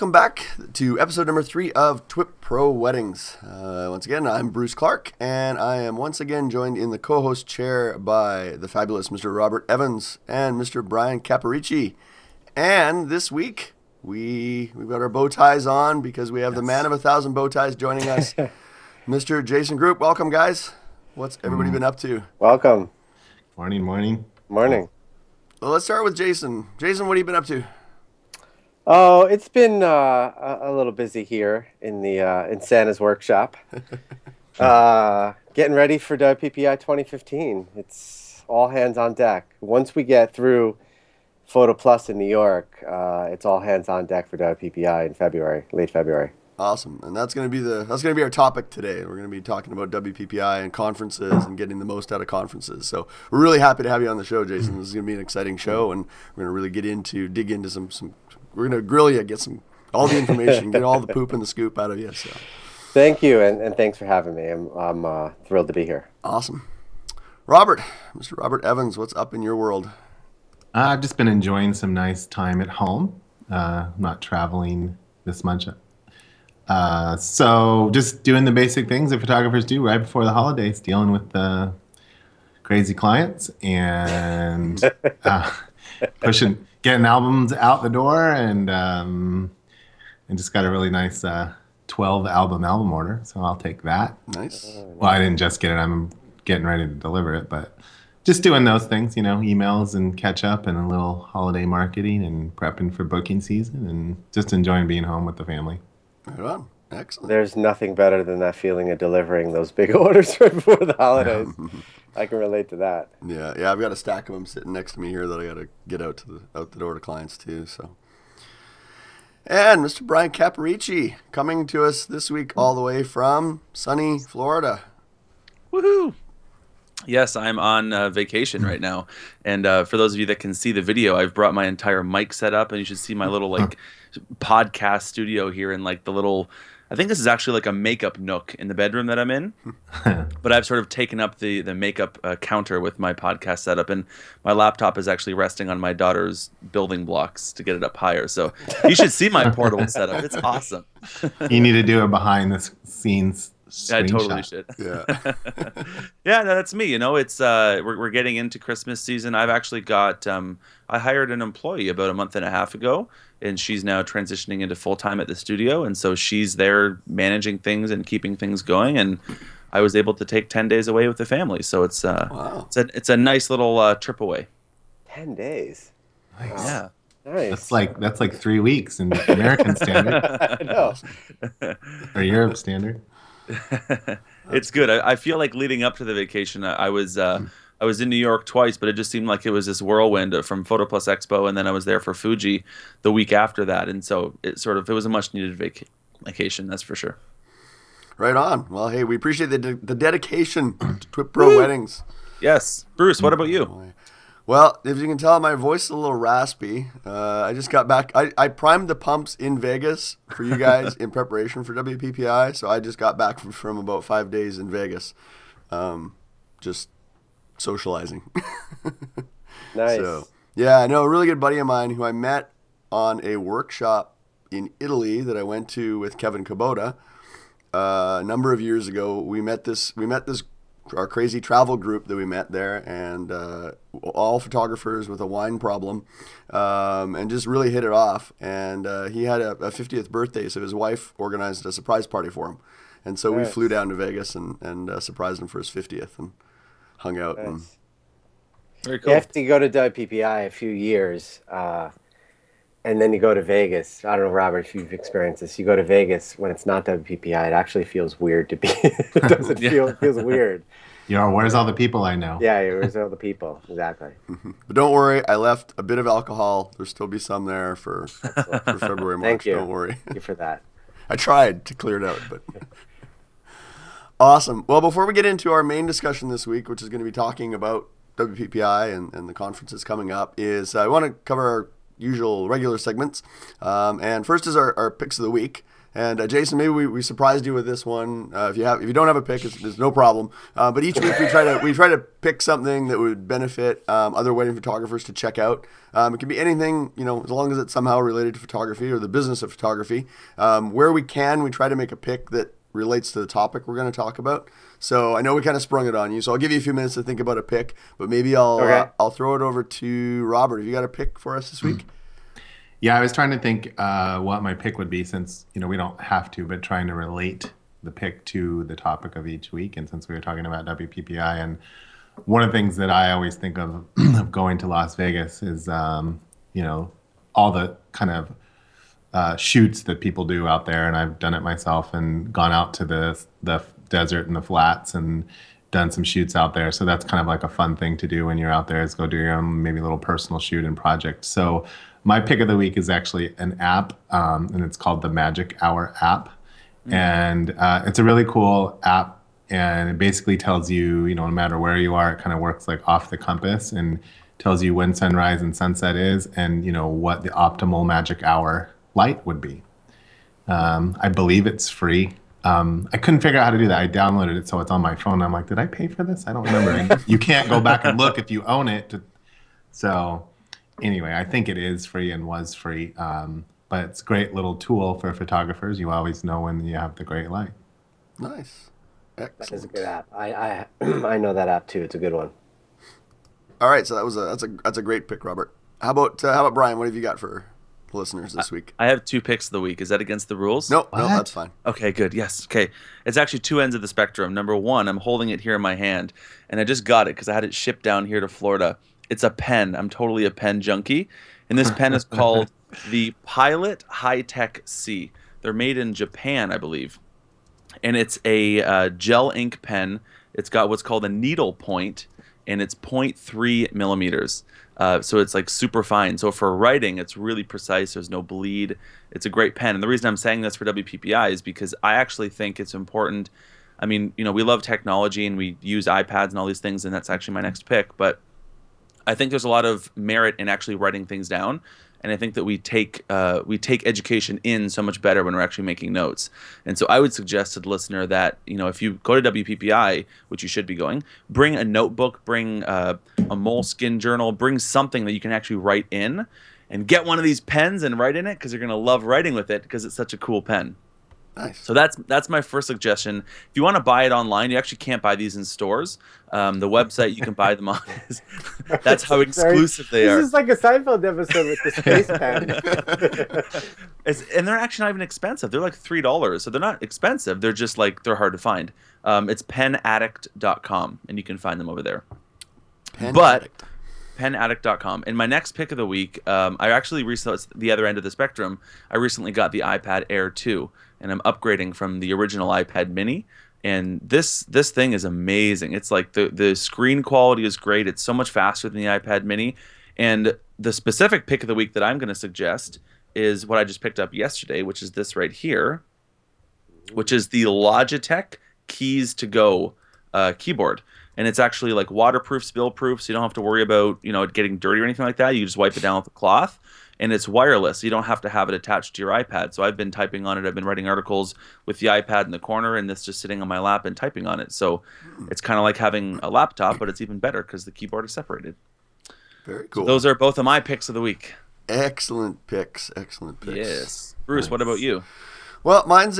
Welcome back to episode number 3 of TWiP Pro Weddings. Once again, I'm Bruce Clark, and I am once again joined in the co-host chair by the fabulous Mr. Robert Evans and Mr. Bryan Caparici. And this week, we've got our bow ties on because we have the man of 1,000 bow ties joining us, Mr. Jason Groupp. Welcome, guys. What's everybody been up to? Welcome. Morning, morning. Morning. Well, let's start with Jason. Jason, what have you been up to? Oh, it's been a little busy here in the in Santa's workshop. Getting ready for WPPI 2015. It's all hands on deck. Once we get through Photo Plus in New York, it's all hands on deck for WPPI in February, late February. Awesome, and that's going to be our topic today. We're going to be talking about WPPI and conferences and getting the most out of conferences. So we're really happy to have you on the show, Jason. This is going to be an exciting show, and we're going to really dig into some. We're going to grill you, get all the information, get all the poop and the scoop out of you. So, thank you, and thanks for having me. I'm thrilled to be here. Awesome, Mr. Robert Evans, what's up in your world? I've just been enjoying some nice time at home. Not traveling this much. So just doing the basic things that photographers do right before the holidays, dealing with the crazy clients and getting albums out the door, and just got a really nice 12 album order, so I'll take that. Nice. Well, I didn't just get it, I'm getting ready to deliver it, but just doing those things, emails and catch up and a little holiday marketing and prepping for booking season and just enjoying being home with the family. Right on. Excellent. There's nothing better than that feling of delivering those big orders right before the holidays. I can relate to that. Yeah. I've got a stack of them sitting next to me here that I got to get out the door to clients too. So, and Mr. Bryan Caparici coming to us this week all the way from sunny Florida. Woohoo! Yes, I'm on vacation right now, and for those of you that can see the video, I've brought my entire mic set up, and you should see my little podcast studio here in the little. I think this is actually like a makeup nook in the bedroom that I'm in, but I've sort of taken up the makeup counter with my podcast setup, and my laptop is actually resting on my daughter's building blocks to get it up higher. So you should see my portable setup; it's awesome. You need to do a behind the scenes. I totally should. Yeah. Yeah, no, that's me. It's we're getting into Christmas season. I've actually got I hired an employee about a month and a half ago, and she's now transitioning into full time at the studio, and so she's there managing things and keeping things going. And I was able to take 10 days away with the family, so it's wow. it's a nice little trip away. 10 days. Nice. Yeah. Nice. That's like 3 weeks in American standard. I know. Or Europe standard. It's good. I feel like leading up to the vacation, I was in New York twice, but it just seemed like it was this whirlwind from Photo Plus Expo, and then I was there for Fuji the week after that, and so it was a much needed vacation, that's for sure. Right on. Well, hey, we appreciate the dedication to TWiP Pro Weddings. Yes, Bruce. What about you? Well, if you can tell, my voice is a little raspy. I just got back. I primed the pumps in Vegas for you guys in preparation for WPPI. So I just got back from about 5 days in Vegas, just socializing. Nice. So, yeah, I know a really good buddy of mine who I met on a workshop in Italy that I went to with Kevin Kubota a number of years ago. We met this our crazy travel group that we met there, and all photographers with a wine problem, and just really hit it off. And he had a 50th birthday, so his wife organized a surprise party for him. And so we flew down to Vegas and surprised him for his 50th and hung out. Nice. And Very cool. You have to go to WPPI a few years, and then you go to Vegas. I don't know, Robert, if you've experienced this. You go to Vegas when it's not WPPI. It actually feels weird to be. It doesn't feel. It feels weird. Where's all the people I know? Yeah, where's all the people? Exactly. But don't worry, I left a bit of alcohol. There'll still be some there for February, March. Thank you. Don't worry. Thank you for that. I tried to clear it out, but awesome. Well, before we get into our main discussion this week, which is going to be talking about WPPI and the conferences coming up, is I want to cover usual regular segments. And first is our picks of the week. And Jason, maybe we surprised you with this one. If you don't have a pick, there's no problem. But each week we try to pick something that would benefit other wedding photographers to check out. It can be anything, as long as it's somehow related to photography or the business of photography. Where we can, we try to make a pick that relates to the topic we're going to talk about. So I know we kind of sprung it on you, so I'll give you a few minutes to think about a pick. But maybe I'll throw it over to Robert. Have you got a pick for us this week? Yeah, I was trying to think what my pick would be since, we don't have to, but trying to relate the pick to the topic of each week. And since we were talking about WPPI, and one of the things that I always think of going to Las Vegas is, all the kind of shoots that people do out there. And I've done it myself and gone out to the desert and the flats and done some shoots out there. So that's kind of like a fun thing to do when you're out there, is go do your own maybe little personal shoot and project. So my pick of the week is actually an app, and it's called the Magic Hour app. And it's a really cool app, and it basically tells you, no matter where you are, it kind of works like off the compass and tells you when sunrise and sunset is, and what the optimal magic hour light would be. I believe it's free. I couldn't figure out how to do that. I downloaded it, so it's on my phone. I'm like, did I pay for this? I don't remember. And you can't go back and look if you own it. So anyway, I think it is free and was free. But it's a great little tool for photographers. You always know when you have the great light. Nice. Excellent. That is a good app. I know that app too. It's a good one. All right, so that's a great pick, Robert. How about Bryan? What have you got for the listeners this week? I have 2 picks of the week. Is that against the rules? No, that's fine. Okay, good. Yes. Okay. It's actually 2 ends of the spectrum. Number 1, I'm holding it here in my hand, and I just got it because I had it shipped down here to Florida. It's a pen. I'm totally a pen junkie, and this pen is called the Pilot High Tech C. They're made in Japan, I believe, and it's a gel ink pen. It's got what's called a needle point, and it's 0.3 millimeters. So it's like super fine. So for writing, it's really precise. There's no bleed. It's a great pen. And the reason I'm saying this for WPPI is because I actually think it's important. I mean, we love technology and we use iPads and all these things, and that's actually my next pick. But I think there's a lot of merit in actually writing things down. And I think that we take education in so much better when we're actually making notes. And so I would suggest to the listener that, if you go to WPPI, which you should be going, bring a notebook, bring a moleskin journal, bring something that you can actually write in, and get one of these pens and write in it, because you're going to love writing with it because it's such a cool pen. Nice. So that's my first suggestion. If you want to buy it online, you actually can't buy these in stores. The website you can buy them on that's how exclusive they are. This is like a Seinfeld episode with the space pen. And they're actually not even expensive. They're like $3, so they're not expensive. They're just they're hard to find. It's penaddict.com, and you can find them over there. Penaddict.com. And my next pick of the week, I actually recently, it's the other end of the spectrum, I recently got the iPad Air 2, and I'm upgrading from the original iPad mini. And this thing is amazing. It's like the screen quality is great. It's so much faster than the iPad mini. And the specific pick of the week that I'm going to suggest is what I just picked up yesterday, which is this right here, which is the Logitech Keys to Go keyboard. And it's actually like waterproof, spill-proof, so you don't have to worry about it getting dirty or anything like that. You just wipe it down with a cloth. And it's wireless, so you don't have to have it attached to your iPad. So I've been typing on it. I've been writing articles with the iPad in the corner, and this just sitting on my lap and typing on it. So it's kind of like having a laptop, but it's even better because the keyboard is separated. Very cool. So those are both of my picks of the week. Excellent picks. Excellent picks. Yes. Bruce, what about you? Well, mine's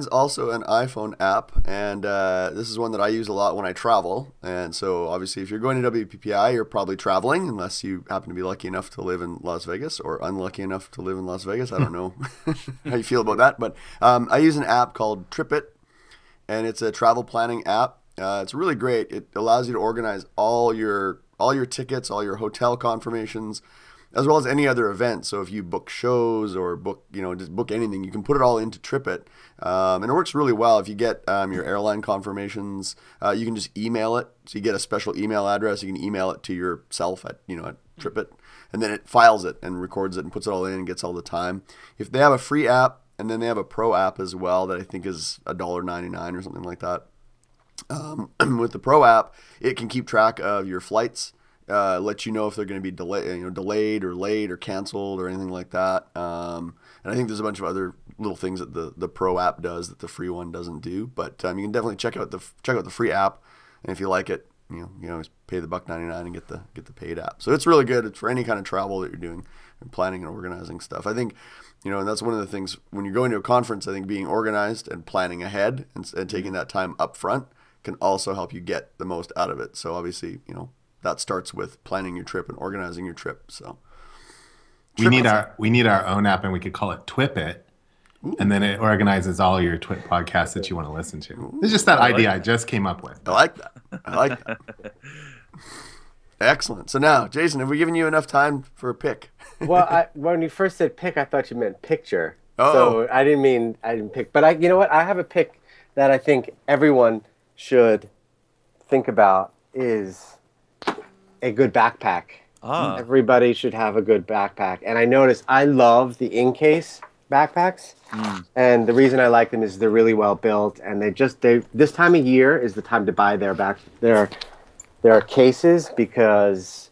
also an iPhone app, and this is one that I use a lot when I travel. And so, obviously, if you're going to WPPI, you're probably traveling, unless you happen to be lucky enough to live in Las Vegas, or unlucky enough to live in Las Vegas. I don't know how you feel about that, but I use an app called TWiP, and it's a travel planning app. It's really great. It allows you to organize all your tickets, all your hotel confirmations, as well as any other event. So if you book shows or just book anything, you can put it all into TWiP. And it works really well. If you get your airline confirmations, you can just email it. So you get a special email address. You can email it to yourself at TWiP. And then it files it and records it and puts it all in and gets all the time. If they have a free app, and then they have a pro app as well that I think is $1.99 or something like that. With the pro app, it can keep track of your flights, let you know if they're going to be delayed or late or canceled or anything like that. And I think there's a bunch of other little things that the Pro app does that the free one doesn't do. But you can definitely check out the free app, and if you like it, you can always pay the $1.99 and get the paid app. So it's really good. It's for any kind of travel that you're doing and planning and organizing stuff. I think, and that's one of the things when you're going to a conference. I think being organized and planning ahead and taking that time up front can also help you get the most out of it. So obviously, that starts with planning your trip and organizing your trip. So we need our own app, and we could call it TWiP It. Ooh. And then it organizes all your TWiP podcasts that you want to listen to. Ooh, it's just that idea I just came up with. I like that. Excellent. So now, Jason, have we given you enough time for a pick? Well, when you first said pick, I thought you meant picture. Oh. So I didn't pick. But you know what? I have a pick that I think everyone should think about is a good backpack. Ah. Everybody should have a good backpack. And I noticed I love the in-case backpacks. And the reason I like them is they're really well built, and this time of year is the time to buy their cases, because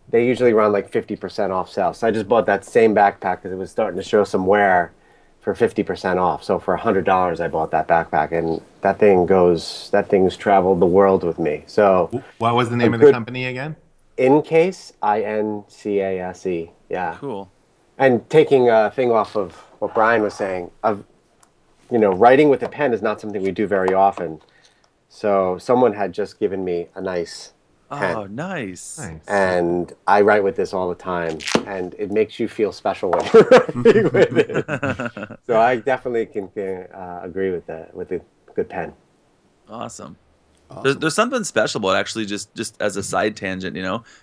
they usually run like 50% off sale. So I just bought that same backpack because it was starting to show some wear for 50% off. So for $100 I bought that backpack, and that thing's traveled the world with me. So what was the name of the company again? Incase, INCASE. Yeah. Cool. And taking a thing off of what Bryan was saying, writing with a pen is not something we do very often. So someone had just given me a nice pen. Oh, nice. And I write with this all the time, and it makes you feel special when you're writing with it. So I definitely can agree with that, with a good pen. Awesome. There's something special about actually just as a side tangent,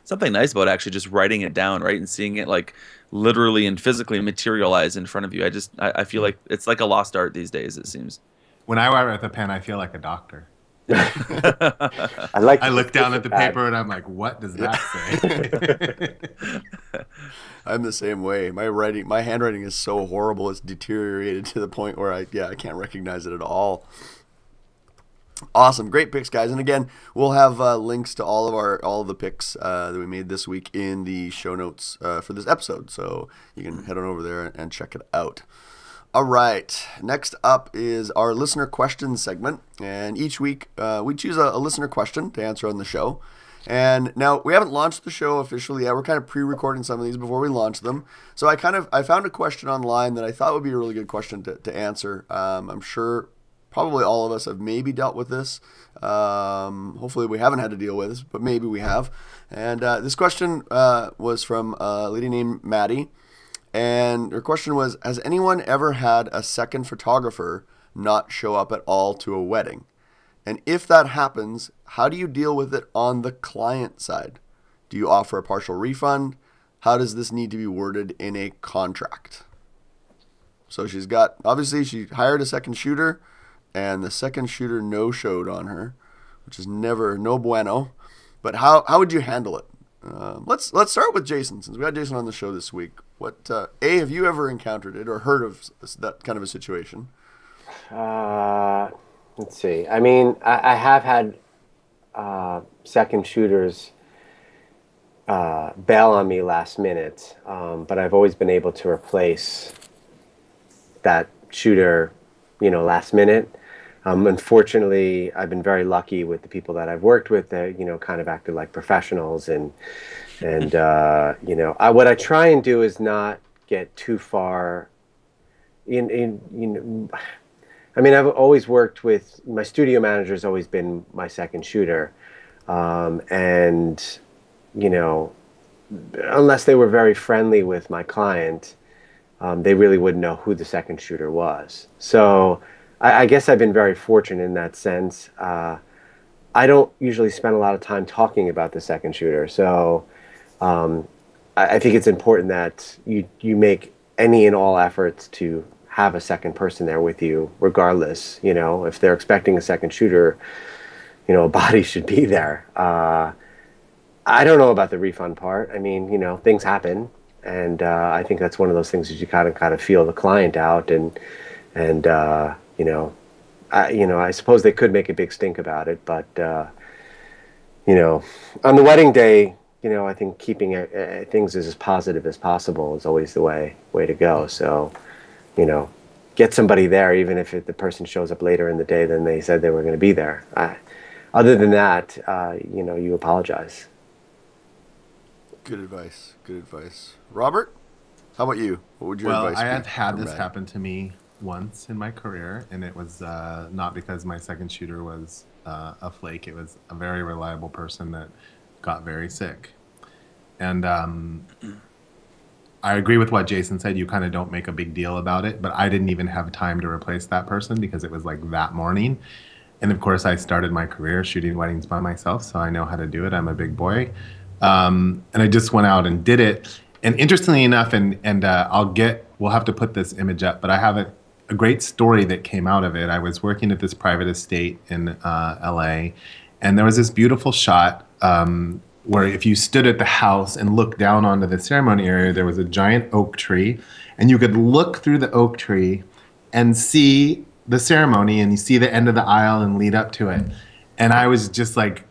something nice about actually just writing it down, right, and seeing it like literally and physically materialize in front of you. I feel like it's like a lost art these days, it seems. When I write with a pen, I feel like a doctor. I look down at the paper and I'm like, what does that say? I'm the same way. My handwriting is so horrible, it's deteriorated to the point where I can't recognize it at all. Awesome, great picks, guys. And again, we'll have links to all of the picks that we made this week in the show notes for this episode, so you can head on over there and check it out. All right, next up is our listener questions segment, and each week we choose a listener question to answer on the show. And now we haven't launched the show officially yet. We're kind of pre-recording some of these before we launch them. So I found a question online that I thought would be a really good question to answer. I'm sure probably all of us have maybe dealt with this. Hopefully we haven't had to deal with this, but maybe we have. And this question was from a lady named Maddie. And her question was, has anyone ever had a second photographer not show up at all to a wedding? And if that happens, how do you deal with it on the client side? Do you offer a partial refund? How does this need to be worded in a contract? So obviously she hired a second shooter, and the second shooter no-showed on her, which is no bueno. But how would you handle it? Let's start with Jason, since we had Jason on the show this week. Have you ever encountered it or heard of that kind of a situation? Let's see. I mean, I have had second shooters bail on me last minute, but I've always been able to replace that shooter, last minute. Unfortunately, I've been very lucky with the people that I've worked with that, kind of acted like professionals, and what I try and do is not get too far I mean, I've always worked with, my studio manager's always been my second shooter. And, unless they were very friendly with my client, they really wouldn't know who the second shooter was. So I guess I've been very fortunate in that sense. I don't usually spend a lot of time talking about the second shooter. So I think it's important that you make any and all efforts to have a second person there with you, regardless. If they're expecting a second shooter, a body should be there. I don't know about the refund part. I mean, things happen, and I think that's one of those things that you kind of feel the client out, and I suppose they could make a big stink about it, but on the wedding day, I think keeping things as positive as possible is always the way to go. So, get somebody there, even if the person shows up later in the day than they said they were going to be there. Other than that, you apologize. Good advice. Good advice. Robert, how about you? What would your advice be? Well, I have had for this Matt? happen to me once in my career, and it was not because my second shooter was a flake. It was a very reliable person that got very sick. And I agree with what Jason said. You kind of don't make a big deal about it, but I didn't even have time to replace that person because it was like that morning. And of course, I started my career shooting weddings by myself, so I know how to do it. I'm a big boy. And I just went out and did it. And interestingly enough, we'll have to put this image up, but I have a great story that came out of it. I was working at this private estate in LA, and there was this beautiful shot where if you stood at the house and looked down onto the ceremony area, there was a giant oak tree, and you could look through the oak tree and see the ceremony, and you see the end of the aisle and lead up to it. And I was just like,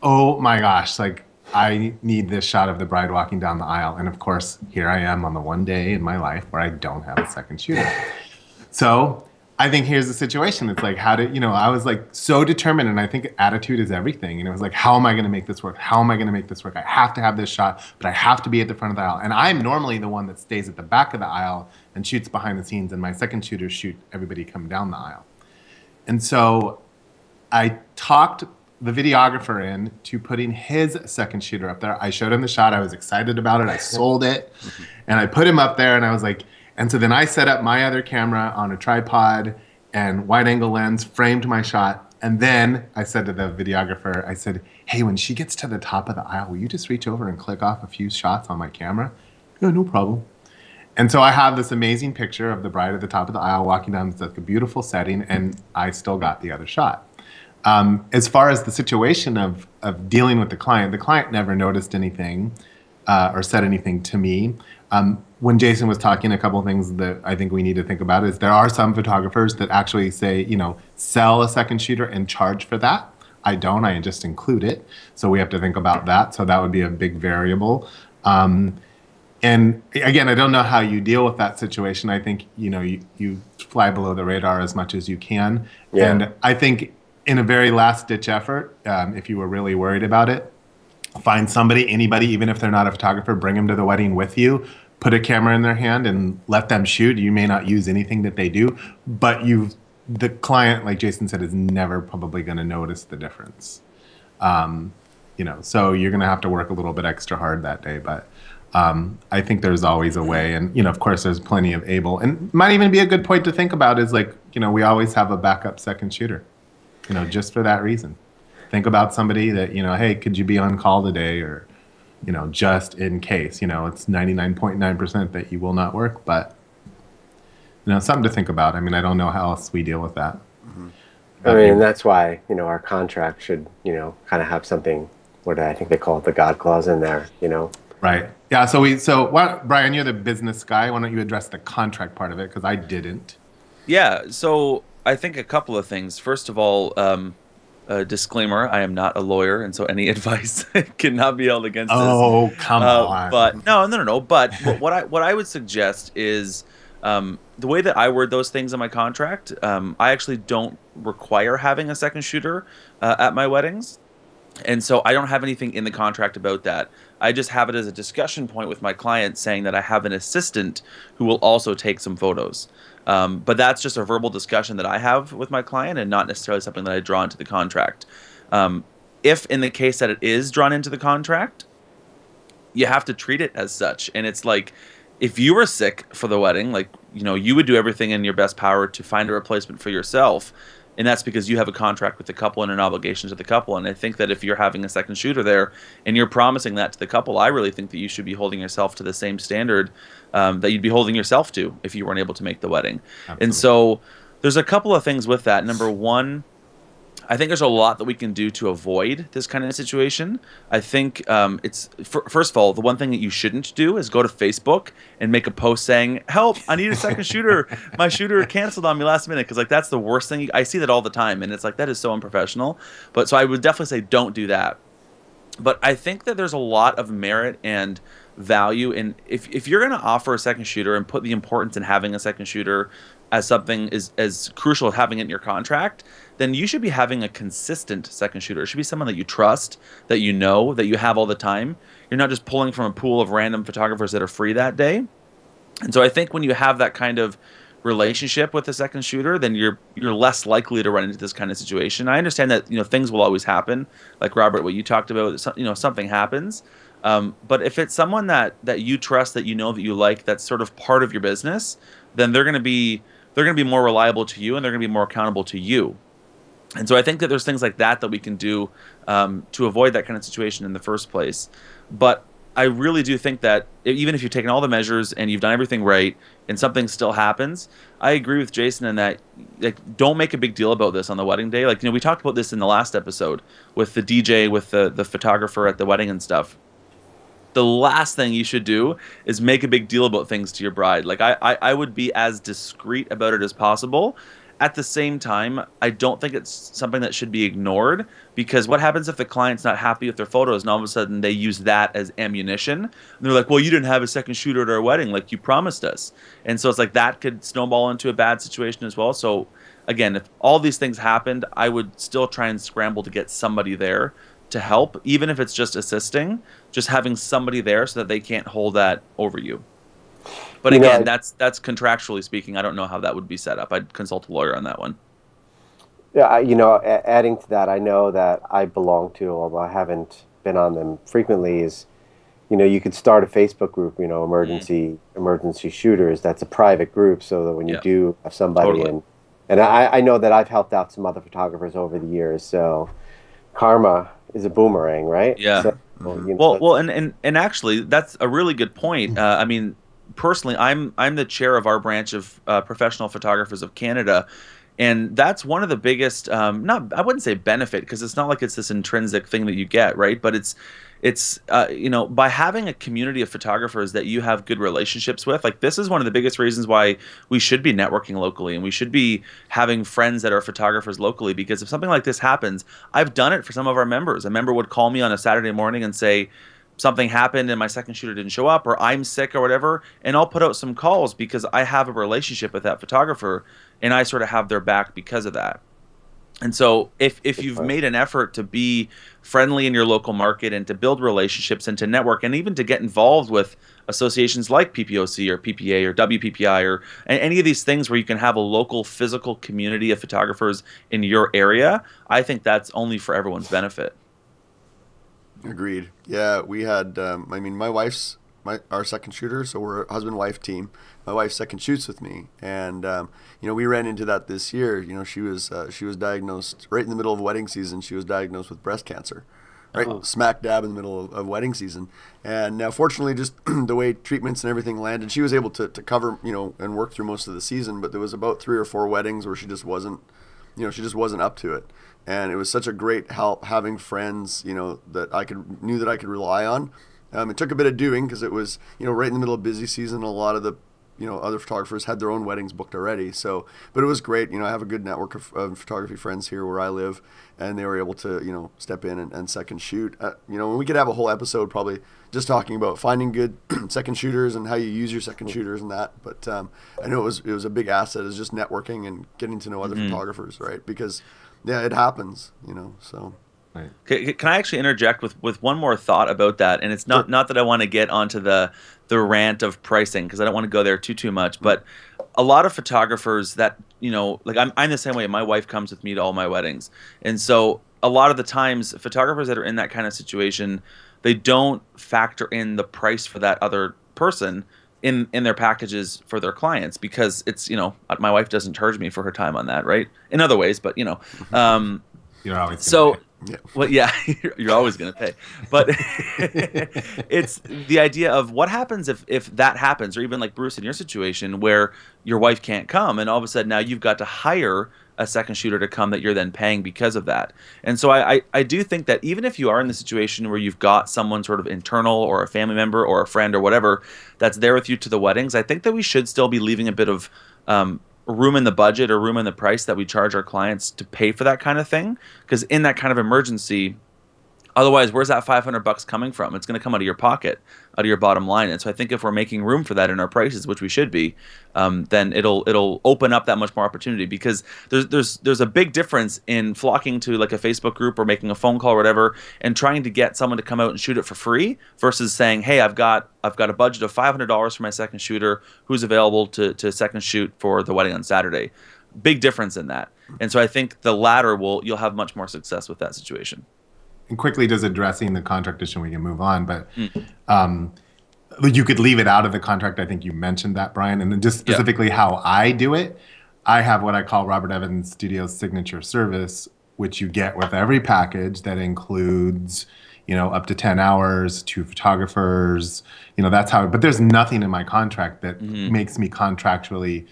oh my gosh, like I need this shot of the bride walking down the aisle. And of course, here I am on the one day in my life where I don't have a second shooter. So I think here's the situation. It's like, I was like so determined, and I think attitude is everything. And it was like, how am I going to make this work? How am I going to make this work? I have to have this shot, but I have to be at the front of the aisle. And I'm normally the one that stays at the back of the aisle and shoots behind the scenes, and my second shooters shoot everybody come down the aisle. And so I talked the videographer in to putting his second shooter up there. I showed him the shot. I was excited about it. I sold it, and I put him up there, and I was like, and so then I set up my other camera on a tripod and wide angle lens, framed my shot. And then I said to the videographer, I said, hey, when she gets to the top of the aisle, will you just reach over and click off a few shots on my camera? Yeah, no problem. And so I have this amazing picture of the bride at the top of the aisle walking down. It's like a beautiful setting, and I still got the other shot. As far as the situation of dealing with the client never noticed anything or said anything to me. When Jason was talking, a couple of things that I think we need to think about is there are some photographers that actually say, sell a second shooter and charge for that. I don't. I just include it. So we have to think about that. So that would be a big variable. And again, I don't know how you deal with that situation. I think, you fly below the radar as much as you can. Yeah. And I think in a very last-ditch effort, if you were really worried about it, find anybody, even if they're not a photographer, bring them to the wedding with you, put a camera in their hand and let them shoot. You may not use anything that they do, but the client, like Jason said, is never probably going to notice the difference. So you're going to have to work a little bit extra hard that day, but I think there's always a way. And, of course, there's plenty of and might even be a good point to think about is like, we always have a backup second shooter, just for that reason. Think about somebody that, hey, could you be on call today? Or, just in case, it's 99.9% that you will not work, but, something to think about. I mean, I don't know how else we deal with that. Mm-hmm. I mean, that's why, our contract should, kind of have something, I think they call it the God clause in there, Right. Yeah. Bryan, you're the business guy. Why don't you address the contract part of it? Because I didn't. Yeah. So I think a couple of things. First of all, disclaimer: I am not a lawyer, and so any advice cannot be held against us. Oh, come on! But no. But what I would suggest is the way that I word those things in my contract. I actually don't require having a second shooter at my weddings, and so I don't have anything in the contract about that. I just have it as a discussion point with my client, saying that I have an assistant who will also take some photos. But that's just a verbal discussion that I have with my client and not necessarily something that I draw into the contract. If in the case that it is drawn into the contract, you have to treat it as such. And it's like, if you were sick for the wedding, like, you would do everything in your best power to find a replacement for yourself. And that's because you have a contract with the couple and an obligation to the couple. And I think that if you're having a second shooter there and you're promising that to the couple, I really think that you should be holding yourself to the same standard that you'd be holding yourself to if you weren't able to make the wedding. Absolutely. And so there's a couple of things with that. Number one, I think there's a lot that we can do to avoid this kind of situation. I think first of all, the one thing that you shouldn't do is go to Facebook and make a post saying, help, I need a second shooter. My shooter canceled on me last minute. Because that's the worst thing. I see that all the time. And it's like, that is so unprofessional. But so I would definitely say don't do that. But I think that there's a lot of merit and value in if you're going to offer a second shooter and put the importance in having a second shooter as something is as crucial as having it in your contract, then you should be having a consistent second shooter. It should be someone that you trust, that you know, that you have all the time. You're not just pulling from a pool of random photographers that are free that day. And so I think when you have that kind of relationship with a second shooter, then you're less likely to run into this kind of situation. I understand that things will always happen, like Robert, what you talked about. Something happens, but if it's someone that you trust, that you know, that you like, that's sort of part of your business, then they're gonna be more reliable to you, and they're gonna be more accountable to you. And so I think that there's things like that we can do to avoid that kind of situation in the first place. But I really do think that even if you've taken all the measures and you've done everything right and something still happens, I agree with Jason in that, like, don't make a big deal about this on the wedding day. Like, we talked about this in the last episode with the DJ, with the photographer at the wedding and stuff. The last thing you should do is make a big deal about things to your bride. Like, I would be as discreet about it as possible. At the same time, I don't think it's something that should be ignored, because what happens if the client's not happy with their photos and all of a sudden they use that as ammunition? And they're like, well, you didn't have a second shooter at our wedding like you promised us. And so it's like that could snowball into a bad situation as well. So again, if all these things happened, I would still try and scramble to get somebody there to help, even if it's just assisting, just having somebody there so that they can't hold that over you. But again, that's contractually speaking. I don't know how that would be set up. I'd consult a lawyer on that one. Yeah, adding to that, I know that I belong to, although I haven't been on them frequently, is, you could start a Facebook group, emergency shooters. That's a private group, so that when you do have somebody Totally. and I know that I've helped out some other photographers over the years, so karma is a boomerang, right? Yeah. So, Well, and actually, that's a really good point. I mean, personally, I'm the chair of our branch of professional photographers of Canada, and that's one of the biggest, not, I wouldn't say benefit, because it's not like it's this intrinsic thing that you get, right? But it's by having a community of photographers that you have good relationships with. Like, this is one of the biggest reasons why we should be networking locally, and we should be having friends that are photographers locally, because if something like this happens, I've done it for some of our members. A member would call me on a Saturday morning and say, something happened and my second shooter didn't show up, or I'm sick or whatever, and I'll put out some calls because I have a relationship with that photographer and I sort of have their back because of that. And so if you've made an effort to be friendly in your local market and to build relationships and to network and even to get involved with associations like PPOC or PPA or WPPI or any of these things where you can have a local physical community of photographers in your area, I think that's only for everyone's benefit. Agreed. Yeah, we had. I mean, our second shooter, so we're a husband-wife team. My wife second shoots with me, and we ran into that this year. She was diagnosed right in the middle of wedding season. She was diagnosed with breast cancer, right smack dab in the middle of wedding season. And now, fortunately, just the way treatments and everything landed, she was able to cover and work through most of the season. But there was about 3 or 4 weddings where she just wasn't up to it. And it was such a great help having friends, that I knew that I could rely on. It took a bit of doing because it was, right in the middle of busy season. A lot of the, other photographers had their own weddings booked already. So, but it was great. I have a good network of photography friends here where I live, and they were able to, step in and second shoot. We could have a whole episode probably just talking about finding good second shooters and how you use your second shooters and that. But I know it was a big asset, is just networking and getting to know other photographers, right? Because yeah, it happens, so. Right. Can I actually interject with one more thought about that? And it's not that I want to get onto the rant of pricing, because I don't want to go there too much. But a lot of photographers that, like I'm the same way. My wife comes with me to all my weddings. And so a lot of the times, photographers that are in that kind of situation, they don't factor in the price for that other person in their packages for their clients, because it's, my wife doesn't charge me for her time on that, right? In other ways, but you're always gonna pay. Yeah. Well, yeah, you're always going to pay. But it's the idea of what happens if that happens, or even like Bruce in your situation where your wife can't come, and all of a sudden now you've got to hire a second shooter to come that you're then paying because of that. And so I do think that even if you are in the situation where you've got someone sort of internal or a family member or a friend or whatever that's there with you to the weddings, I think that we should still be leaving a bit of room in the budget or room in the price that we charge our clients to pay for that kind of thing. Because in that kind of emergency, Otherwise, where's that $500 coming from? It's going to come out of your pocket, out of your bottom line. And so I think if we're making room for that in our prices, which we should be, then it'll open up that much more opportunity, because there's a big difference in flocking to like a Facebook group or making a phone call or whatever and trying to get someone to come out and shoot it for free versus saying, hey, I've got a budget of $500 for my second shooter who's available to second shoot for the wedding on Saturday. Big difference in that. And so I think the latter you'll have much more success with that situation. And quickly, just addressing the contract issue, we can move on. But you could leave it out of the contract. I think you mentioned that, Brian. And then just specifically how I do it, I have what I call Robert Evans Studios signature service, which you get with every package that includes, up to 10 hours, 2 photographers. That's how. But there's nothing in my contract that makes me contractually,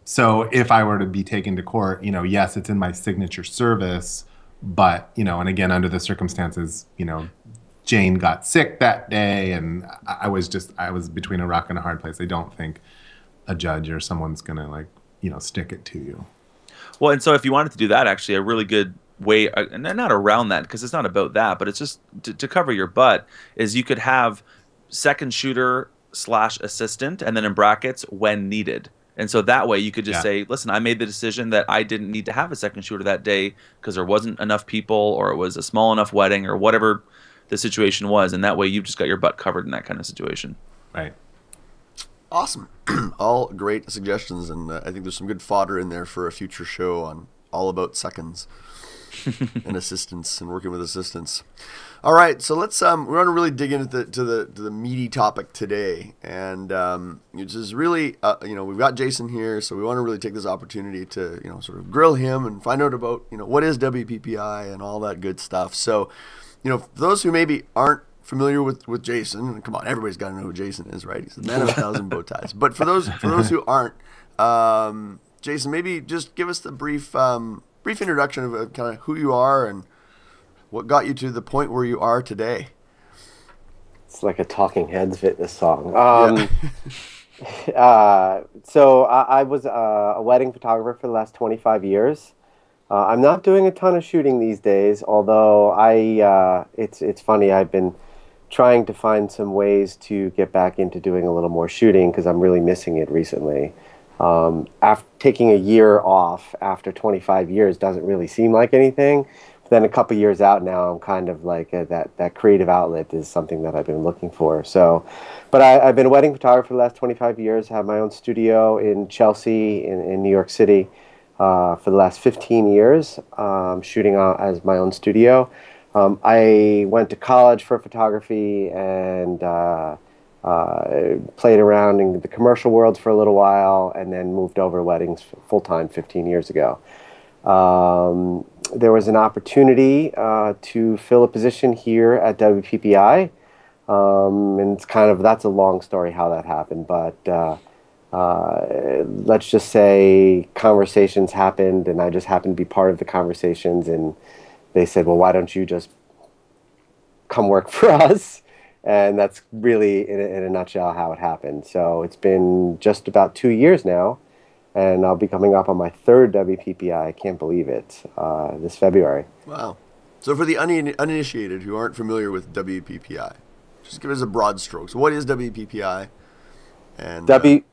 So if I were to be taken to court, yes, it's in my signature service. But, and again, under the circumstances, Jane got sick that day, and I was between a rock and a hard place. I don't think a judge or someone's going to, stick it to you. Well, and so if you wanted to do that, actually, a really good way, and not around that, because it's not about that, but it's just to cover your butt, is you could have second shooter / assistant, and then in brackets, when needed. And so that way you could just say, listen, I made the decision that I didn't need to have a second shooter that day because there wasn't enough people, or it was a small enough wedding, or whatever the situation was. And that way you've just got your butt covered in that kind of situation. Right. Awesome. All great suggestions. And I think there's some good fodder in there for a future show on all about seconds and assistants and working with assistants. All right, so let's we want to really dig into the meaty topic today, and which is really we've got Jason here, so we want to really take this opportunity to sort of grill him and find out about what is WPPI and all that good stuff. So for those who maybe aren't familiar with Jason, and come on, everybody's got to know who Jason is, right? He's the man of 1,000 bow ties. But for those who aren't, Jason, maybe just give us the brief introduction of kind of who you are and what got you to the point where you are today. It's like a Talking Heads fitness song. So I was a wedding photographer for the last 25 years. I'm not doing a ton of shooting these days, although it's funny, I've been trying to find some ways to get back into doing a little more shooting because I'm really missing it recently. After taking a year off after 25 years doesn't really seem like anything. Then a couple years out now, I'm kind of like that creative outlet is something that I've been looking for. So, but I've been a wedding photographer for the last 25 years. I have my own studio in Chelsea in New York City for the last 15 years, shooting as my own studio. I went to college for photography and played around in the commercial world for a little while, and then moved over to weddings full-time 15 years ago. There was an opportunity to fill a position here at WPPI, and that's a long story how that happened, but let's just say conversations happened, and I just happened to be part of the conversations, and they said, well, why don't you just come work for us? And that's really, in a nutshell, how it happened. So it's been just about 2 years now, and I'll be coming up on my third WPPI. I can't believe it, this February. Wow. So for the uninitiated who aren't familiar with WPPI, just give us a broad stroke. So what is WPPI? And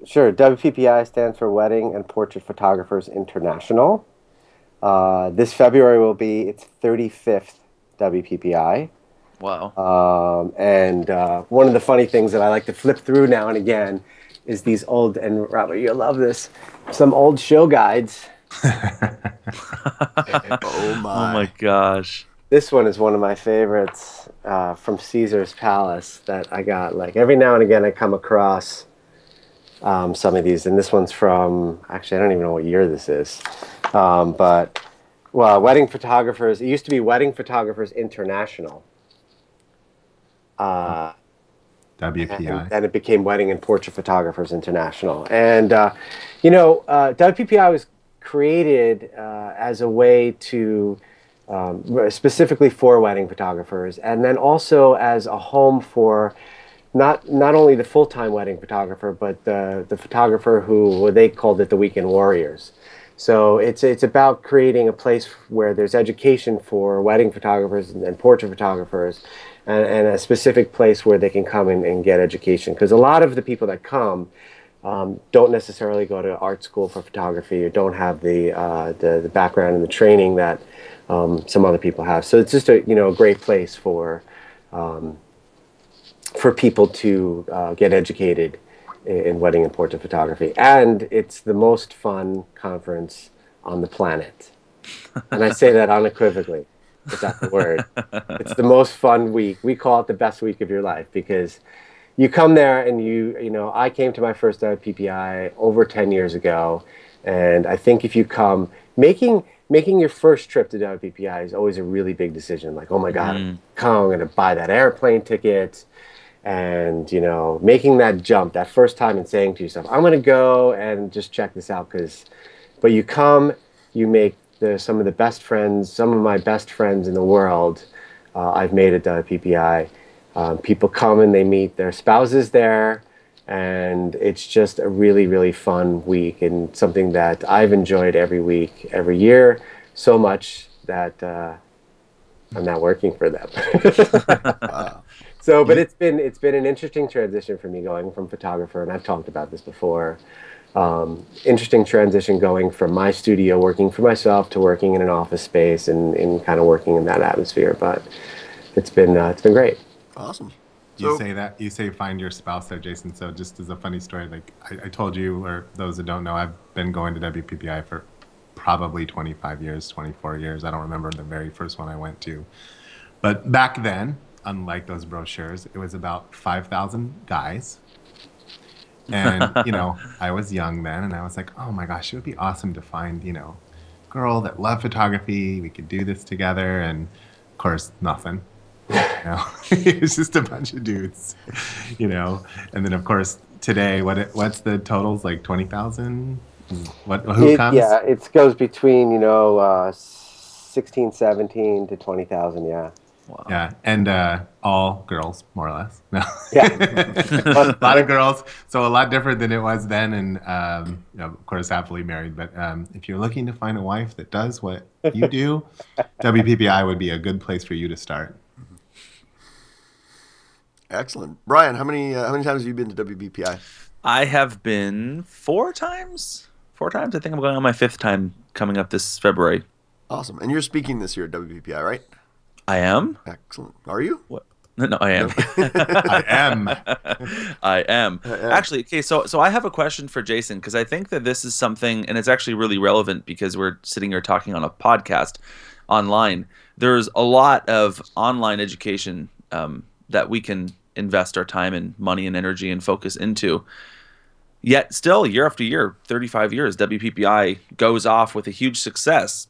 Sure. WPPI stands for Wedding and Portrait Photographers International. This February will be its 35th WPPI. Wow. And one of the funny things that I like to flip through now and again is these old, and Robert, you'll love this, some old show guides. Oh my gosh. This one is one of my favorites from Caesar's Palace that I got. Like every now and again I come across some of these, and this one's from, actually I don't even know what year this is, but well, Wedding Photographers, it used to be Wedding Photographers International. WPI. And then it became Wedding and Portrait Photographers International. And, WPPI was created as a way to, specifically for wedding photographers, and then also as a home for not only the full-time wedding photographer, but the photographer who they called it the weekend warriors. So it's about creating a place where there's education for wedding photographers and portrait photographers, and a specific place where they can come and get education. Because a lot of the people that come don't necessarily go to art school for photography, or don't have the background and the training that some other people have. So it's just a great place for people to get educated in wedding and portrait photography. And it's the most fun conference on the planet. And I say that unequivocally, without the word. It's the most fun week. We call it the best week of your life, because you come there and I came to my first WPPI over 10 years ago. And I think if you come, making your first trip to WPPI is always a really big decision. Like, oh my God, I'm going to buy that airplane ticket. And, making that jump that first time and saying to yourself, I'm going to go and just check this out. But you come, you make some of the best friends, some of my best friends in the world I've made at WPPI. People come and they meet their spouses there. And it's just a really, really fun week, and something that I've enjoyed every week, every year, so much that I'm not working for them. Wow. So, but it's been an interesting transition for me going from photographer, and I've talked about this before. Interesting transition going from my studio, working for myself, to working in an office space and kind of working in that atmosphere. But it's been great. Awesome. You say find your spouse there, Jason. So just as a funny story, like I told you, or those that don't know, I've been going to WPPI for probably 25 years, 24 years. I don't remember the very first one I went to. But back then, unlike those brochures, it was about 5,000 guys. And, I was young then, and I was like, oh my gosh, it would be awesome to find, a girl that loved photography. We could do this together. And of course, nothing. It was just a bunch of dudes, and then of course today, what's the totals, like 20,000? Who comes? Yeah, it goes between 16, 17 to 20,000. Yeah. Wow. Yeah, and all girls, more or less. No. Yeah. A lot of girls, so a lot different than it was then, and of course happily married. But if you're looking to find a wife that does what you do, WPPI would be a good place for you to start. Excellent. Bryan, how many times have you been to WPPI? I have been 4 times. 4 times. I think I'm going on my 5th time coming up this February. Awesome. And you're speaking this year at WPPI, right? I am. Excellent. Are you? What? No, I am. I am. I am. Actually, okay, so I have a question for Jason, because I think that this is something, and it's actually really relevant because we're sitting here talking on a podcast online. There's a lot of online education that we can invest our time and money and energy and focus into. Yet still, year after year, 35 years, WPPI goes off with a huge success.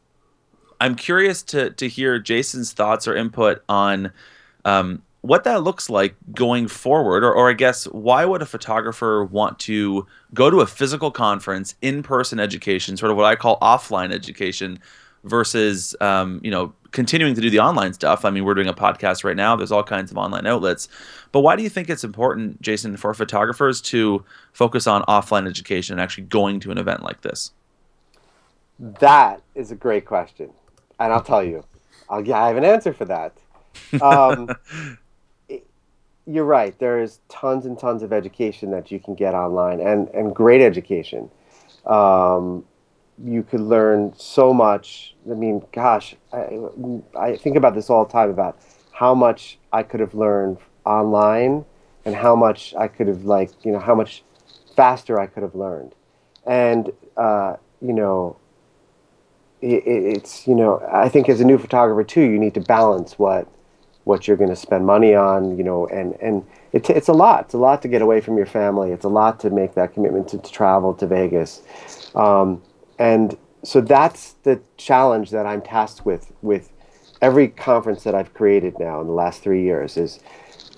I'm curious to hear Jason's thoughts or input on what that looks like going forward, or I guess, why would a photographer want to go to a physical conference, in-person education, sort of what I call offline education, versus continuing to do the online stuff. I mean, we're doing a podcast right now. There's all kinds of online outlets. But why do you think it's important, Jason, for photographers to focus on offline education and actually going to an event like this? That is a great question. And I'll tell you, I have an answer for that. You're right. There is tons and tons of education that you can get online, and great education. You could learn so much. I mean, gosh, I think about this all the time, about how much I could have learned online and how much I could have, how much faster I could have learned. And, it's, I think as a new photographer too, you need to balance what you're going to spend money on, and it's a lot. It's a lot to get away from your family. It's a lot to make that commitment to travel to Vegas. And so that's the challenge that I'm tasked with every conference that I've created now in the last 3 years. Is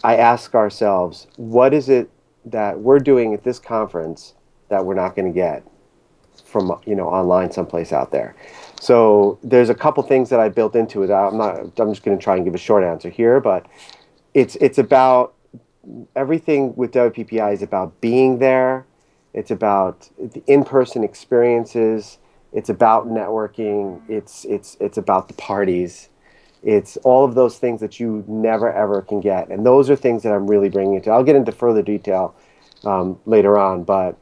I ask ourselves, what is it that we're doing at this conference that we're not going to get from online someplace out there? So there's a couple things that I built into it. I'm just going to try and give a short answer here, but it's about everything with WPPI is about being there. It's about the in-person experiences. It's about networking. It's about the parties. It's all of those things that you never ever can get, and those are things that I'm really bringing into. I'll get into further detail later on, but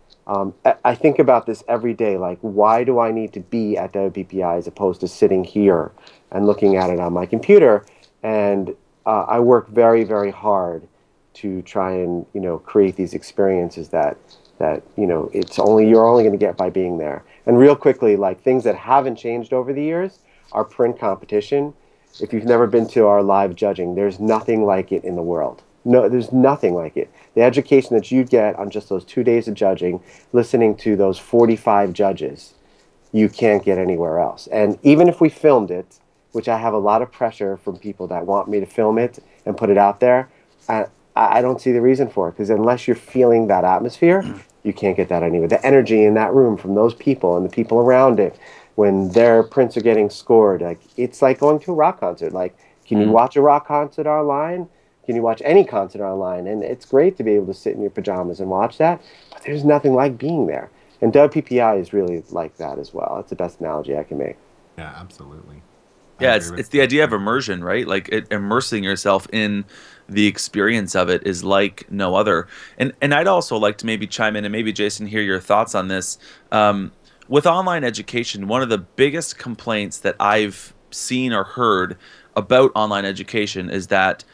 I think about this every day. Like, why do I need to be at WPPI as opposed to sitting here and looking at it on my computer? And I work very, very hard to try and create these experiences that you're only going to get by being there. And real quickly, like things that haven't changed over the years, our print competition. If you've never been to our live judging, there's nothing like it in the world. No, there's nothing like it. The education that you get on just those 2 days of judging, listening to those 45 judges, you can't get anywhere else. And even if we filmed it, which I have a lot of pressure from people that want me to film it and put it out there, I don't see the reason for it, because unless you're feeling that atmosphere, you can't get that anywhere. The energy in that room from those people and the people around it, when their prints are getting scored, like it's like going to a rock concert. Like, can you watch a rock concert online? Can you watch any concert online? And it's great to be able to sit in your pajamas and watch that, but there's nothing like being there. And WPPI is really like that as well. That's the best analogy I can make. Yeah, absolutely. Yeah, it's the idea of immersion, right? Like immersing yourself in the experience of it is like no other. And I'd also like to maybe chime in and maybe Jason hear your thoughts on this. With online education, one of the biggest complaints that I've seen or heard about online education is that,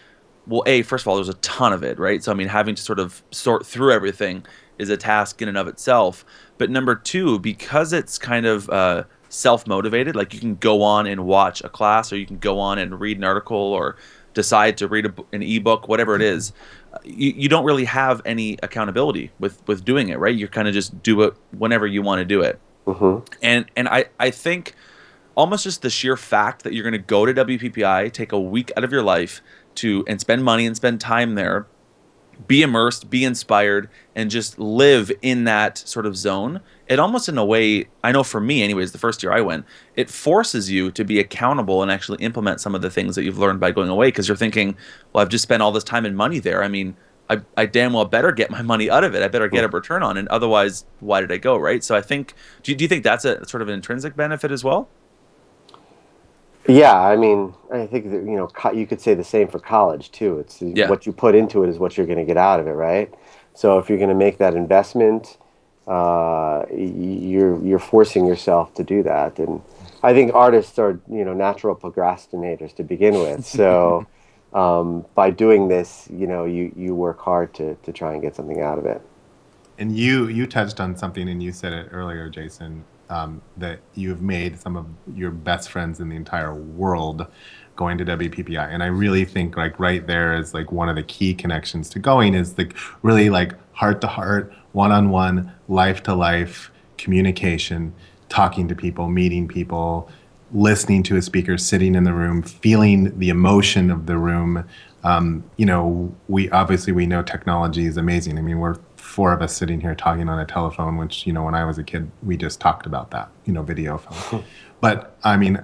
well, first of all, there's a ton of it, right? So, I mean, having to sort of sort through everything is a task in and of itself. But number two, because it's kind of self-motivated, like you can go on and watch a class, or you can go on and read an article, or decide to read an ebook, whatever it is, you don't really have any accountability with doing it, right? You kind of just do it whenever you want to do it. Mm-hmm. And I think almost just the sheer fact that you're going to go to WPPI, take a week out of your life and spend money and spend time there, be immersed, be inspired, and just live in that sort of zone. It almost, in a way, I know for me anyways, the first year I went, it forces you to be accountable and actually implement some of the things that you've learned by going away, because you're thinking, well, I've just spent all this time and money there. I mean, I damn well better get my money out of it. I better get a return on it. Otherwise, why did I go, right? So I think, do you think that's a sort of an intrinsic benefit as well? Yeah, I mean, I think that, you could say the same for college too. It's what you put into it is what you're going to get out of it, right? So if you're going to make that investment, you're forcing yourself to do that. And I think artists are, natural procrastinators to begin with. So by doing this, you work hard to try and get something out of it. And you touched on something, and you said it earlier, Jason, that you've made some of your best friends in the entire world going to WPPI. And I really think like right there is like one of the key connections to going is like really like heart to heart, one-on-one, life to life communication, talking to people, meeting people, listening to a speaker, sitting in the room, feeling the emotion of the room. We know technology is amazing. I mean, we're four of us sitting here talking on a telephone, which, when I was a kid, we just talked about that, video phone. But I mean,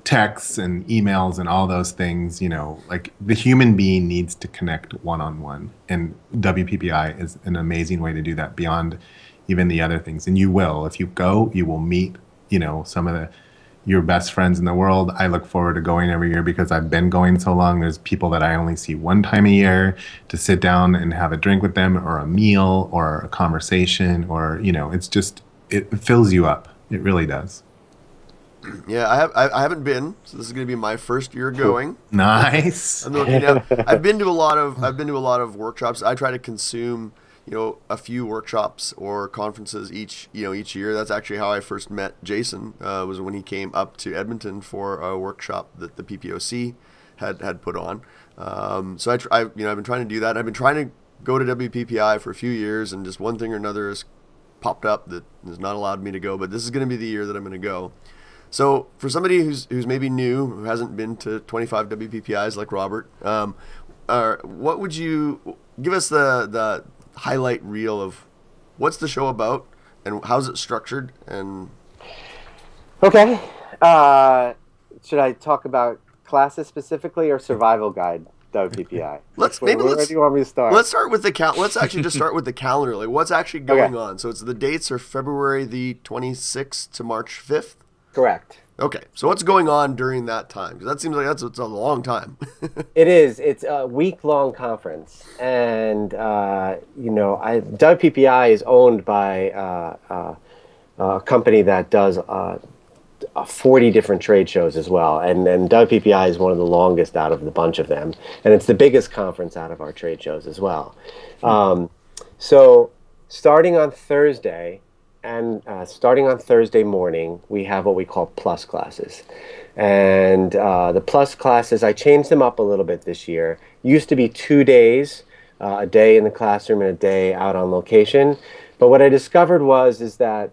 texts and emails and all those things, like the human being needs to connect one-on-one. And WPPI is an amazing way to do that beyond even the other things. And you will, if you go, you will meet, some of your best friends in the world. I look forward to going every year because I've been going so long. There's people that I only see one time a year to sit down and have a drink with them, or a meal, or a conversation, or, it's just, it fills you up. It really does. Yeah, I haven't been, so this is going to be my first year going. Nice. I'm looking now. I've been to a lot of workshops. I try to consume a few workshops or conferences each year. That's actually how I first met Jason, was when he came up to Edmonton for a workshop that the PPOC had put on. So I've been trying to do that. I've been trying to go to WPPI for a few years, and just one thing or another has popped up that has not allowed me to go. But this is going to be the year that I'm going to go. So for somebody who's maybe new, who hasn't been to 25 WPPIs like Robert, what would you give us the highlight reel of what's the show about and how's it structured? And okay, should I talk about classes specifically or survival guide? WPPI? Let's Where do you want me to start? Let's start with let's actually just start with the calendar. Like, what's actually going on? So the dates are February the 26th to March 5th. Correct. Okay, so what's going on during that time? Because that seems like it's a long time. It is. It's a week-long conference, and WPPI is owned by a company that does 40 different trade shows as well, and WPPI is one of the longest out of the bunch of them, and it's the biggest conference out of our trade shows as well. So starting on Thursday. And starting on Thursday morning, we have what we call plus classes. And the plus classes, I changed them up a little bit this year. Used to be 2 days, a day in the classroom and a day out on location. But what I discovered is that,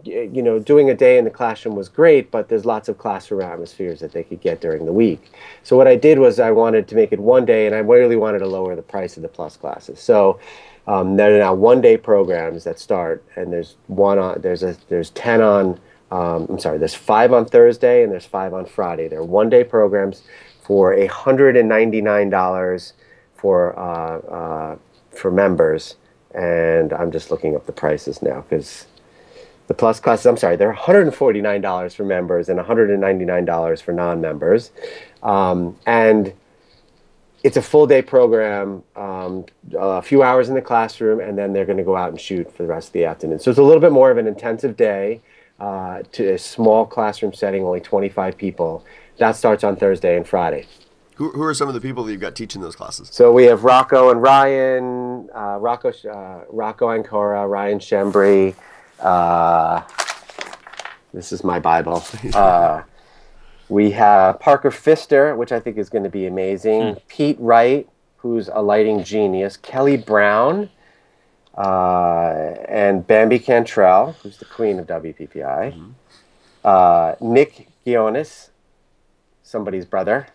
doing a day in the classroom was great, but there's lots of classroom atmospheres that they could get during the week. So what I did was I wanted to make it 1 day, and I really wanted to lower the price of the plus classes. So there are now 1 day programs that start, and there's 10 on. There's 5 on Thursday and there's 5 on Friday. They're 1 day programs for $199 for members, and I'm just looking up the prices now because the plus classes. They're $149 for members and $199 for non-members, and it's a full day program, a few hours in the classroom, and then they're going to go out and shoot for the rest of the afternoon. So it's a little bit more of an intensive day to a small classroom setting, only 25 people. That starts on Thursday and Friday. Who are some of the people that you've got teaching those classes? So we have Rocco and Ryan, Rocco Ancora, Ryan Shembri. This is my Bible. We have Parker Pfister, which I think is going to be amazing. Pete Wright, who's a lighting genius. Kelly Brown, and Bambi Cantrell, who's the queen of WPPI. Nick Gionis, somebody's brother,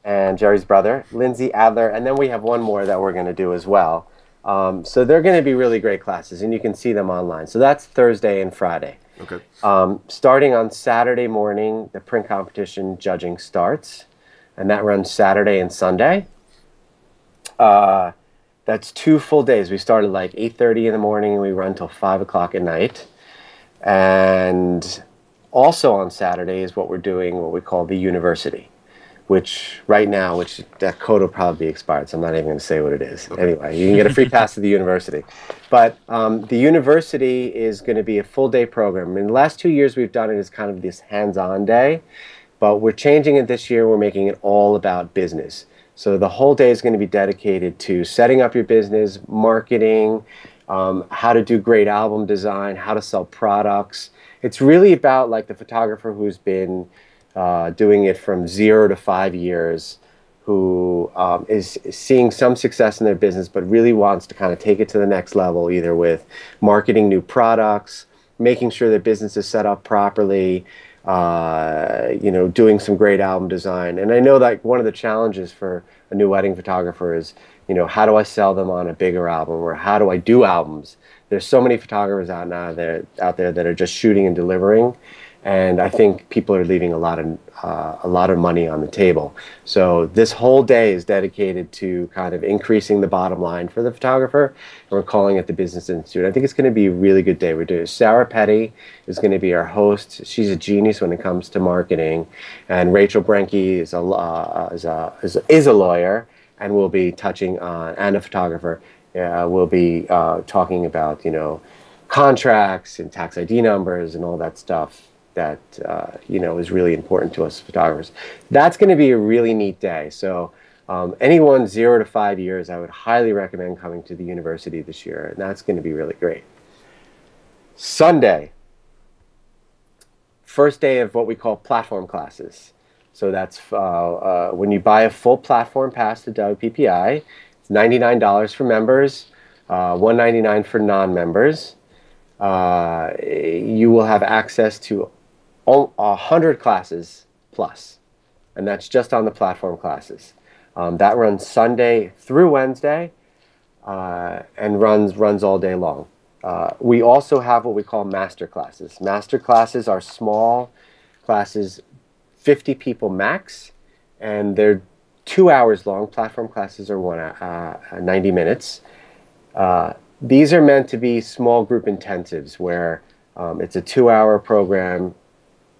and Jerry's brother. Lindsay Adler, and then we have one more that we're going to do as well. So they're going to be really great classes, and you can see them online. So that's Thursday and Friday. Okay. Starting on Saturday morning, the print competition judging starts, and that runs Saturday and Sunday. That's 2 full days. We start at like 8:30 in the morning, and we run till 5 o'clock at night. And also on Saturday is what we're doing, what we call the university, which that code will probably be expired, so I'm not even going to say what it is. Okay. Anyway, you can get a free pass to the university. But the university is going to be a full-day program. In the last 2 years, we've done it as kind of this hands-on day, but we're changing it this year. We're making it all about business. So the whole day is going to be dedicated to setting up your business, marketing, how to do great album design, how to sell products. It's really about like the photographer who's been doing it from 0 to 5 years, who is seeing some success in their business, but really wants to kind of take it to the next level, either with marketing new products, making sure their business is set up properly, doing some great album design. And I know that one of the challenges for a new wedding photographer is, how do I sell them on a bigger album, or how do I do albums? There's so many photographers out there that are just shooting and delivering. And I think people are leaving a lot of money on the table. So this whole day is dedicated to kind of increasing the bottom line for the photographer, and we're calling it the Business Institute. I think it's going to be a really good day. We're doing Sarah Petty is going to be our host. She's a genius when it comes to marketing, and Rachel Brenke is a lawyer, and will be touching on, and a photographer. We'll be talking about contracts and tax ID numbers and all that stuff that is really important to us photographers. That's going to be a really neat day. So anyone 0 to 5 years, I would highly recommend coming to the university this year, and that's going to be really great. Sunday, first day of what we call platform classes. So that's when you buy a full platform pass to WPPI, it's $99 for members, $199 for non-members. You will have access to 100 classes plus, and that's just on the platform classes. That runs Sunday through Wednesday, and runs all day long. We also have what we call master classes. Master classes are small classes, 50 people max, and they're 2 hours long. Platform classes are 90 minutes. These are meant to be small group intensives where it's a 2-hour program,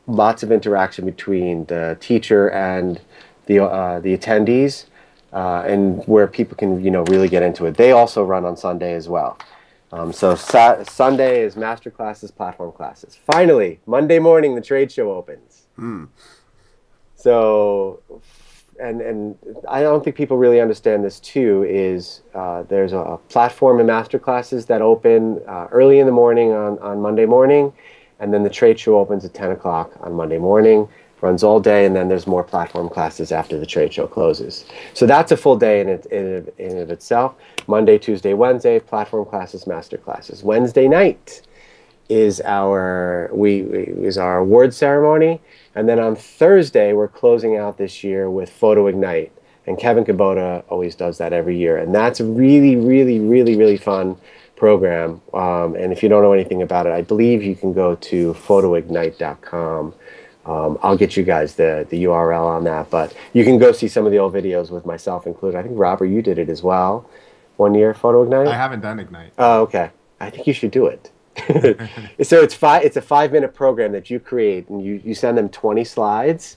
lots of interaction between the teacher and the attendees, and where people can really get into it. They also run on Sunday as well. So Sunday is master classes, platform classes. Finally, Monday morning the trade show opens. So, and I don't think people really understand this too, is there's a platform and master classes that open early in the morning on Monday morning, and then the trade show opens at 10 o'clock on Monday morning, runs all day, and then there's more platform classes after the trade show closes. So that's a full day in of itself. Monday, Tuesday, Wednesday, platform classes, master classes. Wednesday night is our award ceremony, and then on Thursday we're closing out this year with Photo Ignite, and Kevin Kubota always does that every year, and that's a really, really, really, really fun program. And if you don't know anything about it, I believe you can go to photoignite.com. I'll get you guys the URL on that, but you can go see some of the old videos with myself included. I think, Robert, you did it as well one year, Photo Ignite? I haven't done Ignite. Oh, okay. I think you should do it. So it's a 5-minute program that you create, and you send them 20 slides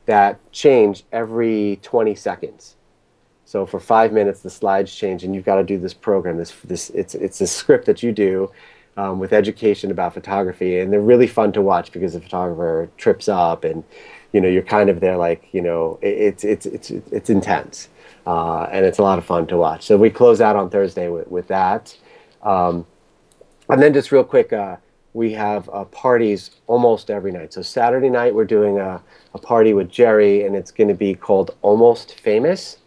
that change every 20 seconds. So for 5 minutes, the slides change, and you've got to do this program. It's a script that you do with education about photography, and they're really fun to watch because the photographer trips up, and you're kind of there, like it's intense, and it's a lot of fun to watch. So we close out on Thursday with that. And then just real quick, we have parties almost every night. So Saturday night we're doing a party with Jerry, and it's going to be called Almost Famous,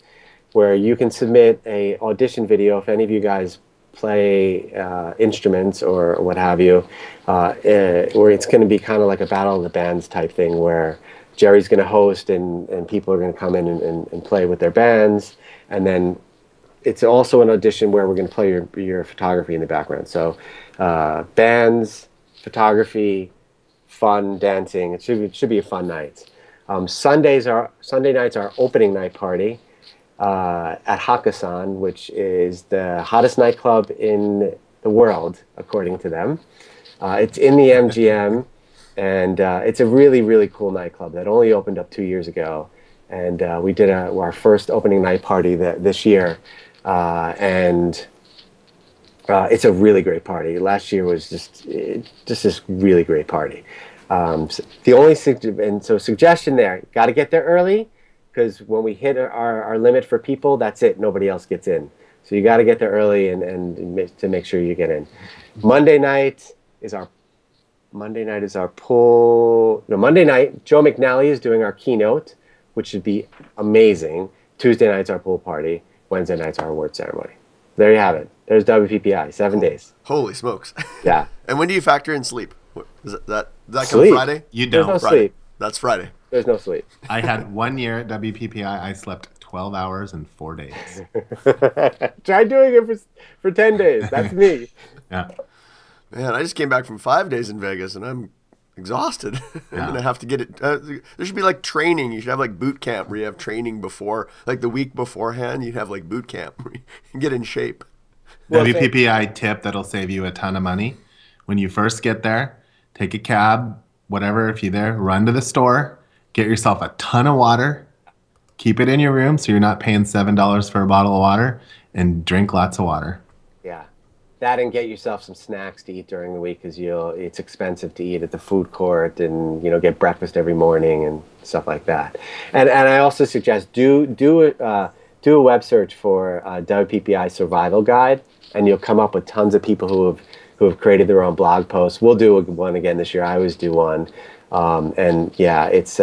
where you can submit a audition video if any of you guys play instruments or what have you, where it's going to be kind of like a battle of the bands type thing, where Jerry's going to host and people are going to come in and play with their bands, and then it's also an audition where we're going to play your photography in the background. So bands, photography, fun, dancing. It should be a fun night. Sunday nights are opening night party at Hakkasan, which is the hottest nightclub in the world, according to them. It's in the MGM, and it's a really, really cool nightclub that only opened up 2 years ago. And we did our first opening night party this year. And it's a really great party. Last year was just this really great party. The only suggestion there, got to get there early, because when we hit our limit for people, that's it. Nobody else gets in. So you got to get there early and to make sure you get in. Monday night is our pool. No, Monday night, Joe McNally is doing our keynote, which should be amazing. Tuesday night's our pool party. Wednesday night's our award ceremony. There you have it. There's WPPI, 7 days. Holy smokes. Yeah. And when do you factor in sleep? Does that come Sleep. Friday? You There's don't. no Friday. sleep. That's Friday. There's no sleep. I had 1 year at WPPI. I slept 12 hours and 4 days. Try doing it for 10 days. That's me. Yeah. Man, I just came back from 5 days in Vegas, and I'm exhausted. I'm Yeah. going to have to get it. There should be like training. You should have like boot camp where you have training before, like the week beforehand, you'd have like boot camp where you can get in shape. Well, WPPI tip that'll save you a ton of money. When you first get there, take a cab, whatever, if you're there, run to the store, get yourself a ton of water, keep it in your room so you're not paying $7 for a bottle of water, and drink lots of water. Yeah. That, and get yourself some snacks to eat during the week, because it's expensive to eat at the food court, and get breakfast every morning and stuff like that. And I also suggest do a web search for WPPI Survival Guide, and you'll come up with tons of people who have created their own blog posts. We'll do one again this year. I always do one. And yeah, it's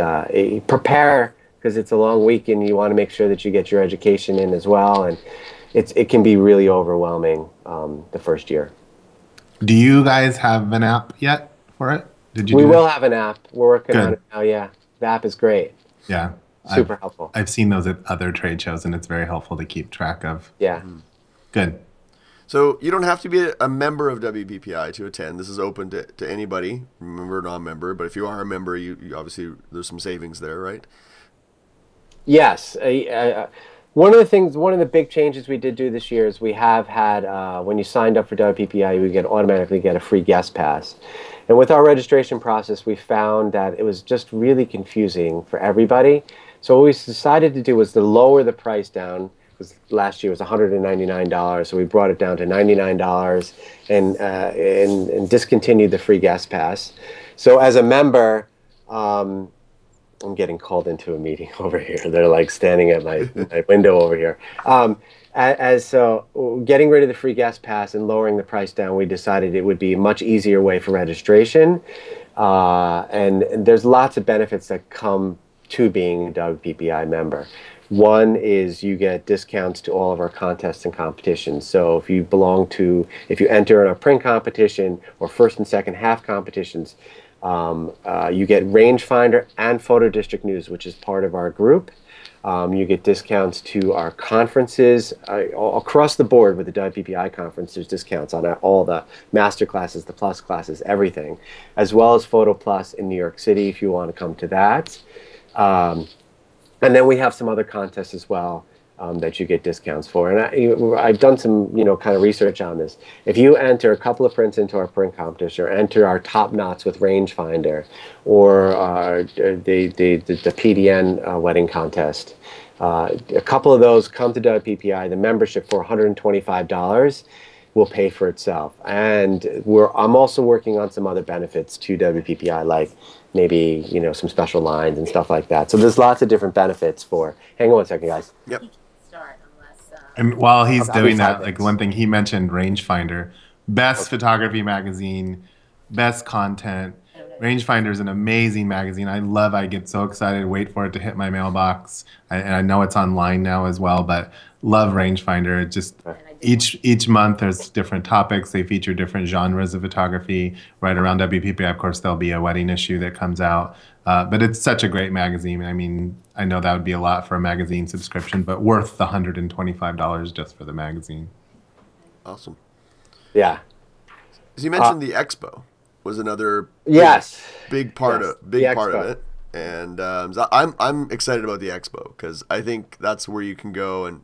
prepare, because it's a long week and you want to make sure that you get your education in as well. And it can be really overwhelming the first year. Do you guys have an app yet for it? We will have an app. We're working on it now. Yeah, the app is great. Yeah. Super helpful. I've seen those at other trade shows, and it's very helpful to keep track of. Yeah. Good. So you don't have to be a member of WPPI to attend. This is open to anybody, member or non-member. But if you are a member, you obviously, there's some savings there, right? Yes. One of the big changes we did do this year is we have had, when you signed up for WPPI, you would automatically get a free guest pass. And with our registration process, we found that it was just really confusing for everybody. So what we decided to do was to lower the price down, because last year was $199, so we brought it down to $99 and discontinued the free guest pass. So as a member, I'm getting called into a meeting over here. They're like standing at my window over here. Getting rid of the free guest pass and lowering the price down, we decided it would be a much easier way for registration. And there's lots of benefits that come to being a WPPI member. One is you get discounts to all of our contests and competitions. So if you enter in our print competition or first and second half competitions, you get rangefinder and photo district news, which is part of our group. You get discounts to our conferences across the board with the WPPI conference. There's discounts on all the master classes, the plus classes, everything, as well as Photo Plus in New York City if you want to come to that. And then we have some other contests as well that you get discounts for. And I've done some, kind of research on this. If you enter a couple of prints into our print competition, or enter our top knots with rangefinder, or the PDN wedding contest, a couple of those come to WPPI. The membership for $125 will pay for itself. And I'm also working on some other benefits to WPPI, like maybe some special lines and stuff like that. So there's lots of different benefits for. Hang on one second, guys. Yep. And while he's doing that, like one thing he mentioned, Rangefinder, best photography magazine, best content. Rangefinder is an amazing magazine. I get so excited, wait for it to hit my mailbox. And I know it's online now as well, but love Rangefinder. It just each month there's different topics. They feature different genres of photography. Right around WPPI, of course, there'll be a wedding issue that comes out. But it's such a great magazine. I mean, I know that would be a lot for a magazine subscription, but worth the $125 just for the magazine. Awesome. Yeah. As you mentioned, the expo was another big part of it, and so I'm excited about the expo because I think that's where you can go and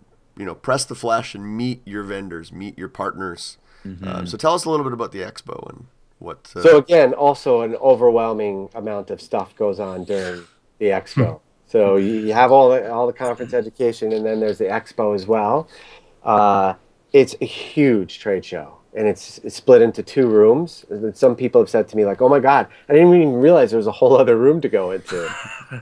press the flesh and meet your vendors, meet your partners. Mm-hmm. So tell us a little bit about the expo and what. So again, also an overwhelming amount of stuff goes on during the expo. So you have all the conference education, and then there's the expo as well. It's a huge trade show. And it's split into 2 rooms. Some people have said to me, like, oh, my God, I didn't even realize there was a whole other room to go into.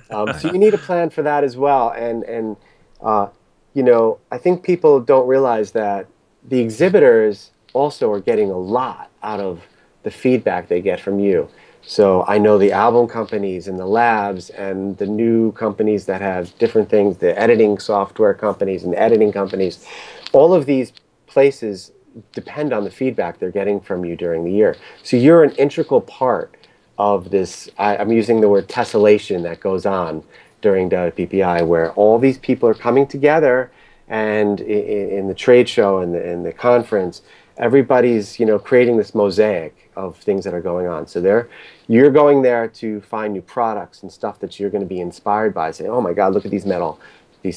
So you need a plan for that as well. And I think people don't realize that the exhibitors also are getting a lot out of the feedback they get from you. So I know the album companies and the labs and the new companies that have different things, the editing software companies and editing companies, all of these places depend on the feedback they're getting from you during the year. So you're an integral part of this, I'm using the word tessellation that goes on during WPPI, where all these people are coming together, and in the trade show and the conference, everybody's creating this mosaic of things that are going on. So you're going there to find new products and stuff that you're going to be inspired by. Say, oh my God, look at these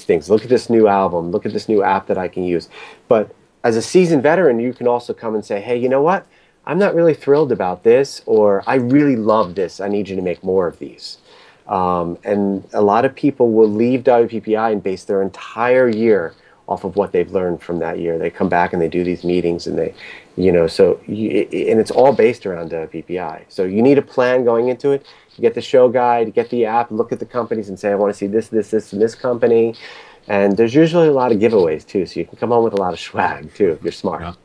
things. Look at this new album. Look at this new app that I can use. But as a seasoned veteran, you can also come and say, hey, you know what? I'm not really thrilled about this, or I really love this. I need you to make more of these. And a lot of people will leave WPPI and base their entire year off of what they've learned from that year. They come back and they do these meetings, and and it's all based around WPPI. So you need a plan going into it. You get the show guide, get the app, look at the companies and say, I want to see this, and this company. And there's usually a lot of giveaways, too, so you can come home with a lot of swag, too, if you're smart.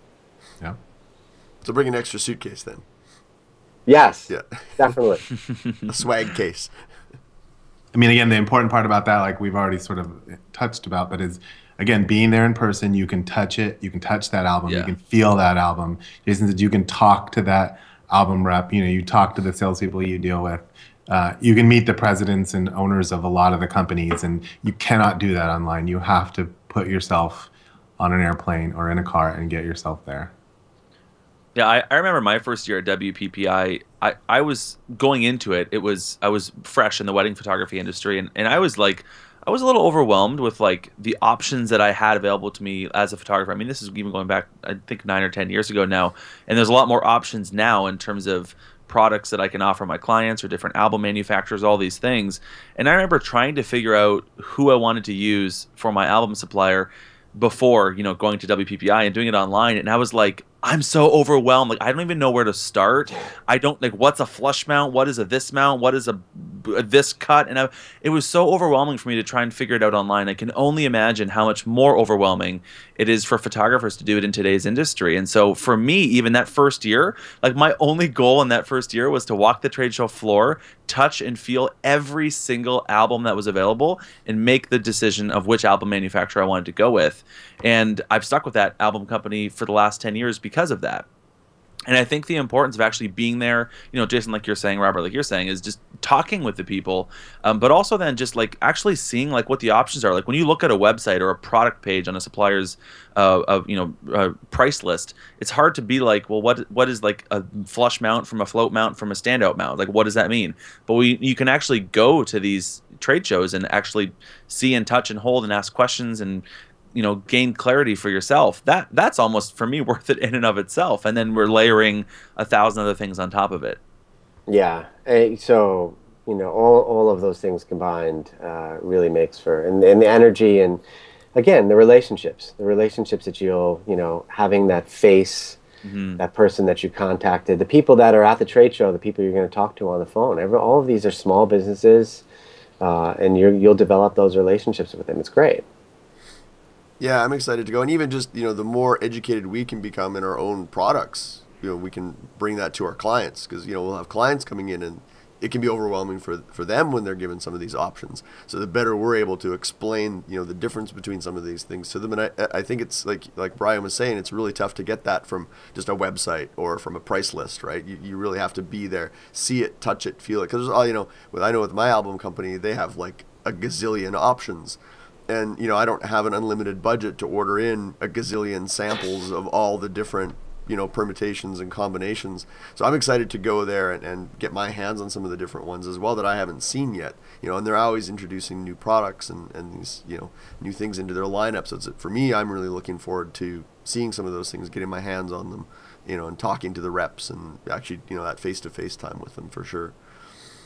Yeah. So bring an extra suitcase, then. Yes, yeah, definitely. A swag case. I mean, again, the important part about that, like we've already sort of touched about, but is, again, being there in person, you can touch it, you can touch that album, you can feel that album. Jason said you can talk to that album rep, you talk to the salespeople you deal with. You can meet the presidents and owners of a lot of the companies, and you cannot do that online. You have to put yourself on an airplane or in a car and get yourself there. Yeah, I remember my first year at WPPI. I was going into it. I was fresh in the wedding photography industry, and I was like, I was a little overwhelmed with like the options that I had available to me as a photographer. I mean, this is even going back, I think 9 or 10 years ago now, and there's a lot more options now in terms of products that I can offer my clients or different album manufacturers, all these things. And I remember trying to figure out who I wanted to use for my album supplier before, going to WPPI and doing it online. And I was like, I'm so overwhelmed. Like, I don't even know where to start. I don't like, what's a flush mount? What is a this mount? What is a this cut? And it was so overwhelming for me to try and figure it out online. I can only imagine how much more overwhelming it is for photographers to do it in today's industry. And so for me, even that first year, like my only goal in that first year was to walk the trade show floor, touch and feel every single album that was available, and make the decision of which album manufacturer I wanted to go with. And I've stuck with that album company for the last 10 years because of that. And I think the importance of actually being there, Jason, like you're saying, Robert, like you're saying, is just talking with the people, but also then just like actually seeing like what the options are. Like when you look at a website or a product page on a supplier's price list, it's hard to be like, well, what is like a flush mount from a float mount from a standout mount? Like, what does that mean? But you can actually go to these trade shows and actually see and touch and hold and ask questions and gain clarity for yourself. That's almost for me worth it in and of itself. And then we're layering 1,000 other things on top of it. Yeah. So, all of those things combined really makes for, and the energy, and again, the relationships that you'll, having that face, that person that you contacted, the people that are at the trade show, the people you're going to talk to on the phone. All of these are small businesses, and you'll develop those relationships with them. It's great. Yeah, I'm excited to go. And even just, the more educated we can become in our own products, we can bring that to our clients because, we'll have clients coming in and it can be overwhelming for them when they're given some of these options. So the better we're able to explain, the difference between some of these things to them. And I think it's like Bryan was saying, it's really tough to get that from just a website or from a price list, right? You really have to be there, see it, touch it, feel it. Because, I know with my album company, they have like a gazillion options. And, I don't have an unlimited budget to order in a gazillion samples of all the different, permutations and combinations. So I'm excited to go there and get my hands on some of the different ones as well that I haven't seen yet. And they're always introducing new products and these, new things into their lineup. So for me, I'm really looking forward to seeing some of those things, getting my hands on them, and talking to the reps and actually, that face-to-face time with them for sure.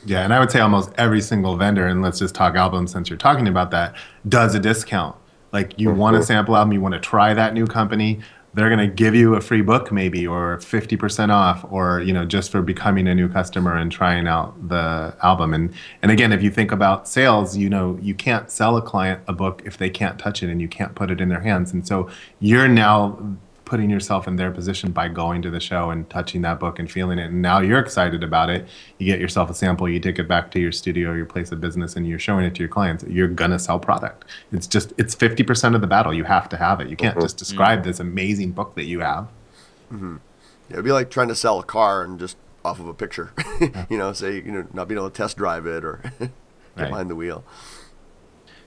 Yeah, and I would say almost every single vendor, and let's just talk albums since you're talking about that, does a discount. Like you want a sample album, you want to try that new company, they're going to give you a free book maybe or 50% off or, just for becoming a new customer and trying out the album. And again, if you think about sales, you can't sell a client a book if they can't touch it and you can't put it in their hands. And so you're now putting yourself in their position by going to the show and touching that book and feeling it. And now you're excited about it. You get yourself a sample, you take it back to your studio or your place of business and you're showing it to your clients. You're going to sell product. It's 50% of the battle. You have to have it. You can't just describe this amazing book that you have. Yeah, it'd be like trying to sell a car and just off of a picture, say, not being able to test drive it or get behind the wheel.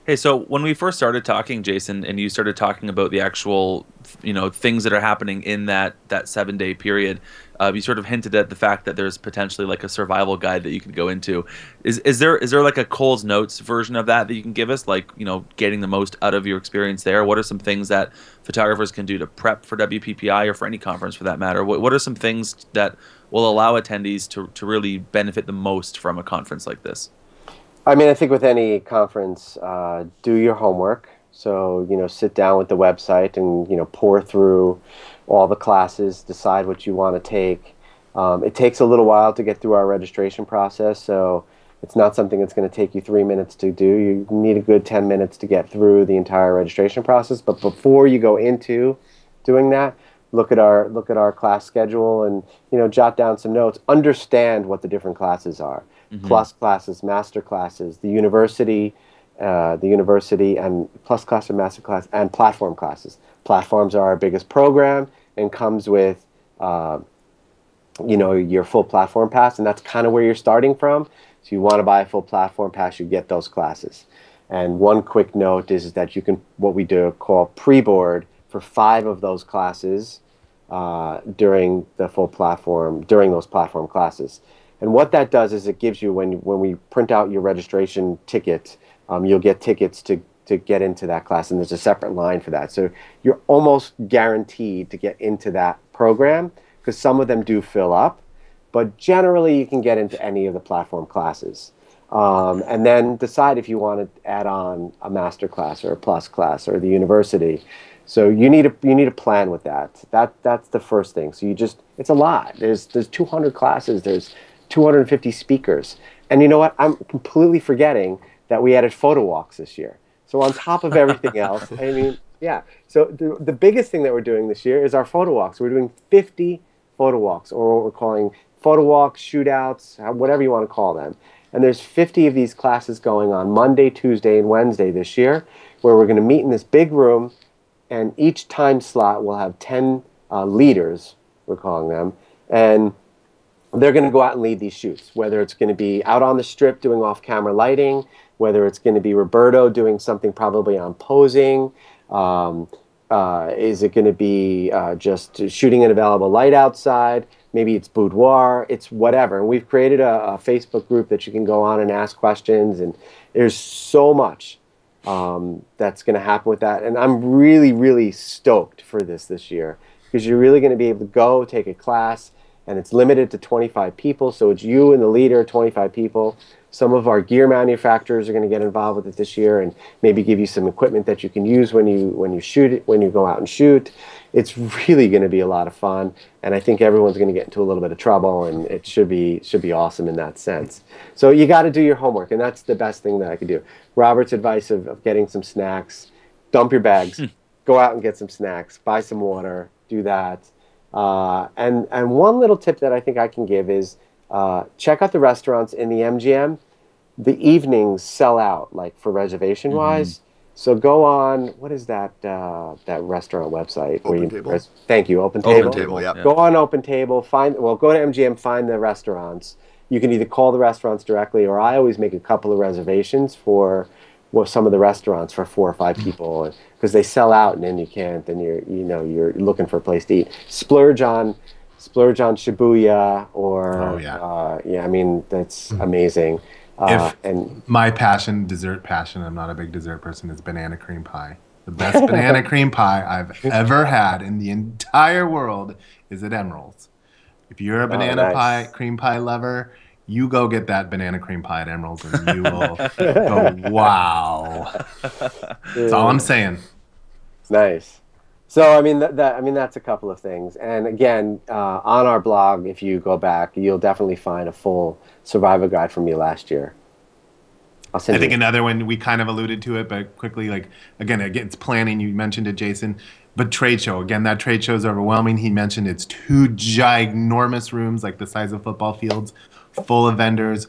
Hey, so when we first started talking, Jason, and you started talking about the actual, things that are happening in that 7-day period, you sort of hinted at the fact that there's potentially like a survival guide that you could go into. Is there like a Cole's Notes version of that you can give us, like, getting the most out of your experience there? What are some things that photographers can do to prep for WPPI or for any conference for that matter? What are some things that will allow attendees to really benefit the most from a conference like this? I mean, I think with any conference, do your homework. So, sit down with the website and, pour through all the classes, decide what you want to take. It takes a little while to get through our registration process, so it's not something that's going to take you 3 minutes to do. You need a good 10 minutes to get through the entire registration process. But before you go into doing that, look at our class schedule and, jot down some notes. Understand what the different classes are. Plus classes, master classes, the university and plus class and master class and platform classes. Platforms are our biggest program and comes with, your full platform pass, and that's kind of where you're starting from. So you want to buy a full platform pass, you get those classes. And one quick note is that you can, what we do call pre-board for 5 of those classes during those platform classes. And what that does is it gives you, when we print out your registration ticket, you'll get tickets to get into that class, and there's a separate line for that. So you're almost guaranteed to get into that program, because some of them do fill up, but generally you can get into any of the platform classes. And then decide if you want to add on a master class or a plus class or the university. So you need a plan with that. That's the first thing. So it's a lot. There's 200 classes. There's 250 speakers. And you know what? I'm completely forgetting that we added photo walks this year. So on top of everything else, I mean, yeah. So the biggest thing that we're doing this year is our photo walks. We're doing 50 photo walks, or what we're calling photo walks, shootouts, whatever you want to call them. And there's 50 of these classes going on Monday, Tuesday, and Wednesday this year, where we're going to meet in this big room, and each time slot will have 10 leaders, we're calling them, and they're going to go out and lead these shoots, whether it's going to be out on the strip doing off-camera lighting, whether it's going to be Roberto doing something probably on posing, is it going to be just shooting an available light outside, maybe it's boudoir, it's whatever. And we've created a Facebook group that you can go on and ask questions, and there's so much that's going to happen with that. And I'm really, really stoked for this year, because you're really going to be able to go take a class, and it's limited to 25 people. So it's you and the leader, 25 people. Some of our gear manufacturers are going to get involved with it this year, and maybe give you some equipment that you can use when you shoot it, when you go out and shoot. It's really going to be a lot of fun, and I think everyone's going to get into a little bit of trouble, and it should be awesome in that sense. So you got to do your homework, and that's the best thing that I could do. Robert's advice of getting some snacks: dump your bags, go out and get some snacks, buy some water, do that. And one little tip that I think I can give is check out the restaurants in the MGM. The evenings sell out, like for reservation wise. So go on, what is that restaurant website? Open Table. Thank you, Open Table. Open Table, yeah. Go on Open Table, go to MGM, find the restaurants. You can either call the restaurants directly, or I always make a couple of reservations for some of the restaurants for 4 or 5 people, because they sell out, and then you can't, then you're looking for a place to eat. Splurge on Shibuya, or I mean, that's amazing. And my dessert passion, I'm not a big dessert person, is banana cream pie. The best banana cream pie I've ever had in the entire world is at Emerald's. If you're a banana cream pie lover, you go get that banana cream pie at Emerald's, and you will go, wow. That's all I'm saying. Nice. So I mean that's a couple of things. And again, on our blog, if you go back, you'll definitely find a full survivor guide from me last year. I think another one, we kind of alluded to it, but quickly, again, it's planning. You mentioned it, Jason. But trade show, again, that trade show is overwhelming. He mentioned it's 2 ginormous rooms, like the size of football fields, full of vendors.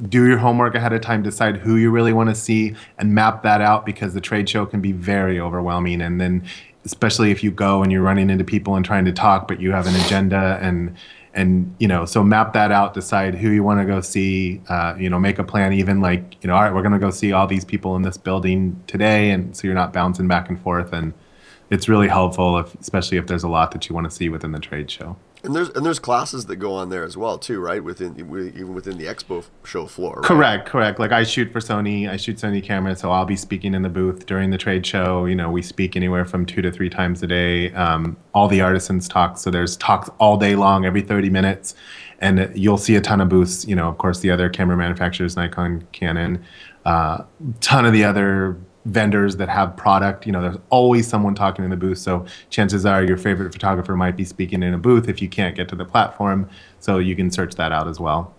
Do your homework ahead of time, decide who you really want to see, and map that out, because the trade show can be very overwhelming. And then especially if you go and you're running into people and trying to talk, but you have an agenda, and so map that out, decide who you want to go see, make a plan, even all right, we're going to go see all these people in this building today. And so you're not bouncing back and forth. And it's really helpful, especially if there's a lot that you want to see within the trade show. And there's classes that go on there as well too, right? Even within the expo show floor. Right? Correct. Like I shoot Sony cameras, so I'll be speaking in the booth during the trade show. We speak anywhere from 2 to 3 times a day. All the artisans talk, so there's talks all day long, every 30 minutes, and you'll see a ton of booths. Of course, the other camera manufacturers, Nikon, Canon, ton of the other vendors that have product. There's always someone talking in the booth, so chances are your favorite photographer might be speaking in a booth if you can't get to the platform, so you can search that out as well.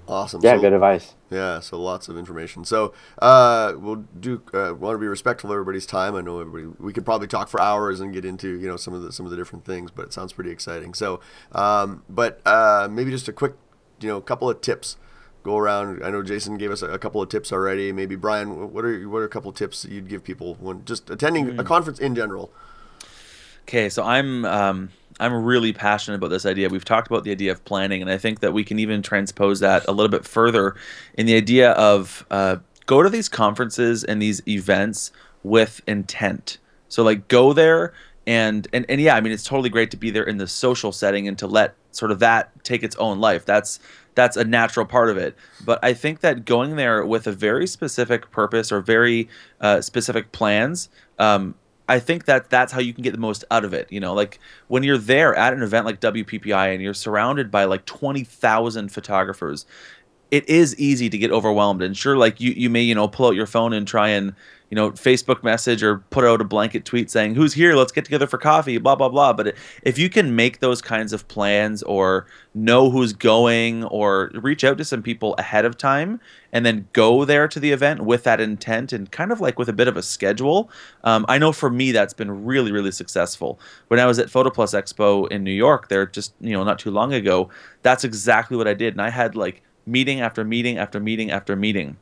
Awesome. Yeah, good advice. Yeah, so lots of information. So we'll want to be respectful of everybody's time. I know we could probably talk for hours and get into some of the different things, but it sounds pretty exciting. So maybe just a quick couple of tips. Go around. I know Jason gave us a couple of tips already. Maybe Bryan, what are a couple of tips that you'd give people when just attending a conference in general? Okay, so I'm really passionate about this idea. We've talked about the idea of planning, and I think that we can even transpose that a little bit further in the idea of go to these conferences and these events with intent. So go there and yeah, I mean, it's totally great to be there in the social setting and to let sort of that take its own life. That's that's a natural part of it. But I think that going there with a very specific purpose or very specific plans, I think that that's how you can get the most out of it. You know, like when you're there at an event like WPPI and you're surrounded by like 20,000 photographers, it is easy to get overwhelmed. And sure, like you may, pull out your phone and try and, Facebook message or put out a blanket tweet saying, who's here? Let's get together for coffee, blah, blah, blah. But if you can make those kinds of plans or know who's going or reach out to some people ahead of time and then go there to the event with that intent and kind of like with a bit of a schedule, I know for me that's been really, really successful. When I was at Photo Plus Expo in New York there just, not too long ago, that's exactly what I did. And I had like meeting after meeting after meeting after meeting.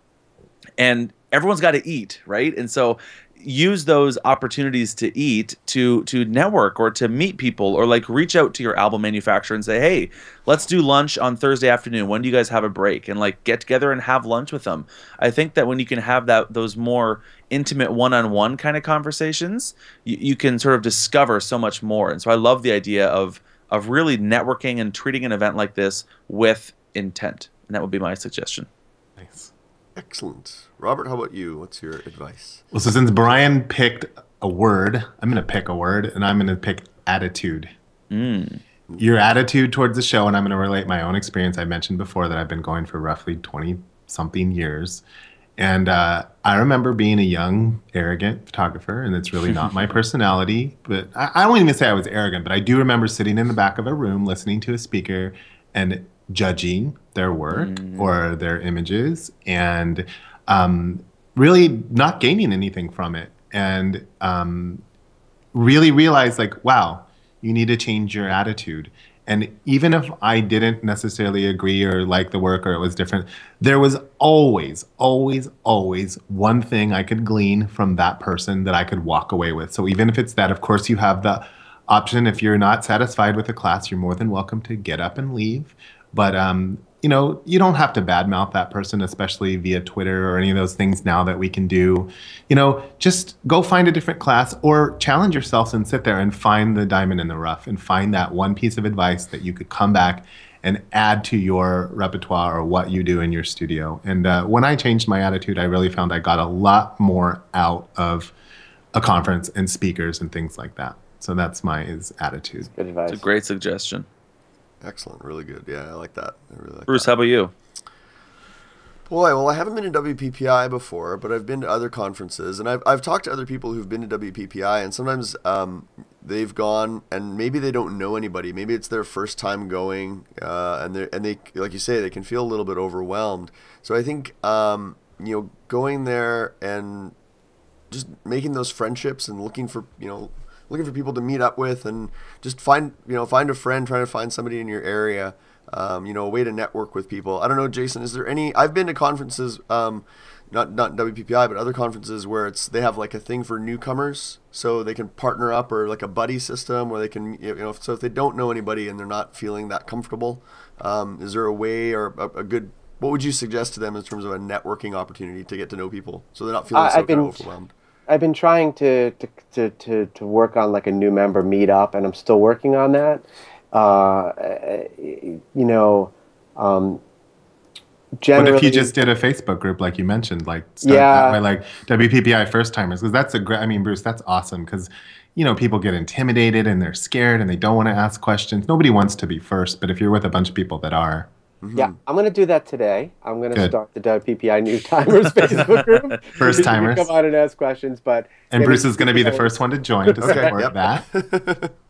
And everyone's got to eat, right? And so use those opportunities to eat to network or to meet people or like reach out to your album manufacturer and say, hey, let's do lunch on Thursday afternoon. When do you guys have a break? And like get together and have lunch with them. I think that when you can have those more intimate one-on-one kind of conversations, you can sort of discover so much more. And so I love the idea of really networking and treating an event like this with intent. And that would be my suggestion. Nice. Excellent. Robert, how about you? What's your advice? Well, so since Bryan picked a word, I'm going to pick a word, and I'm going to pick attitude. Your attitude towards the show, and I'm going to relate my own experience. I mentioned before that I've been going for roughly 20-something years. And I remember being a young, arrogant photographer, and it's really not my personality. But I won't even say I was arrogant, but I do remember sitting in the back of a room listening to a speaker and judging their work or their images and really not gaining anything from it. And really realized like, wow, you need to change your attitude. And even if I didn't necessarily agree or like the work or it was different, there was always, always, always one thing I could glean from that person that I could walk away with. So even if it's that, of course, you have the option. If you're not satisfied with the class, you're more than welcome to get up and leave. But, you don't have to badmouth that person, especially via Twitter or any of those things now that we can do. Just go find a different class or challenge yourself and sit there and find the diamond in the rough and find that one piece of advice that you could come back and add to your repertoire or what you do in your studio. And when I changed my attitude, I really found I got a lot more out of a conference and speakers and things like that. So that's my attitude. Good advice. It's a great suggestion. Excellent. Really good. Yeah, I like that. I really like Bruce, that. how about you? Boy, well, I haven't been to WPPI before, but I've been to other conferences, and I've talked to other people who've been to WPPI, and sometimes they've gone, and maybe they don't know anybody. Maybe it's their first time going, and they like you say, they can feel a little bit overwhelmed. So I think going there and just making those friendships and looking for people to meet up with and just find a friend, trying to find somebody in your area, a way to network with people. I don't know, Jason, is there any, I've been to conferences, not WPPI, but other conferences where they have like a thing for newcomers so they can partner up or like a buddy system where they can, so if they don't know anybody and they're not feeling that comfortable, is there a way or a good, what would you suggest to them in terms of a networking opportunity to get to know people so they're not feeling kind of overwhelmed? I've been trying to work on like a new member meetup, and I'm still working on that. Generally, what if you just did a Facebook group like you mentioned, like start that way, like WPPI first timers? Because that's Bruce, that's awesome because people get intimidated and they're scared and they don't want to ask questions. Nobody wants to be first, but if you're with a bunch of people that are. Yeah, I'm going to do that today. I'm going to start the WPPI New Timers Facebook group. First timers. Come out and ask questions. And Bruce is going to be the first one to join to support that.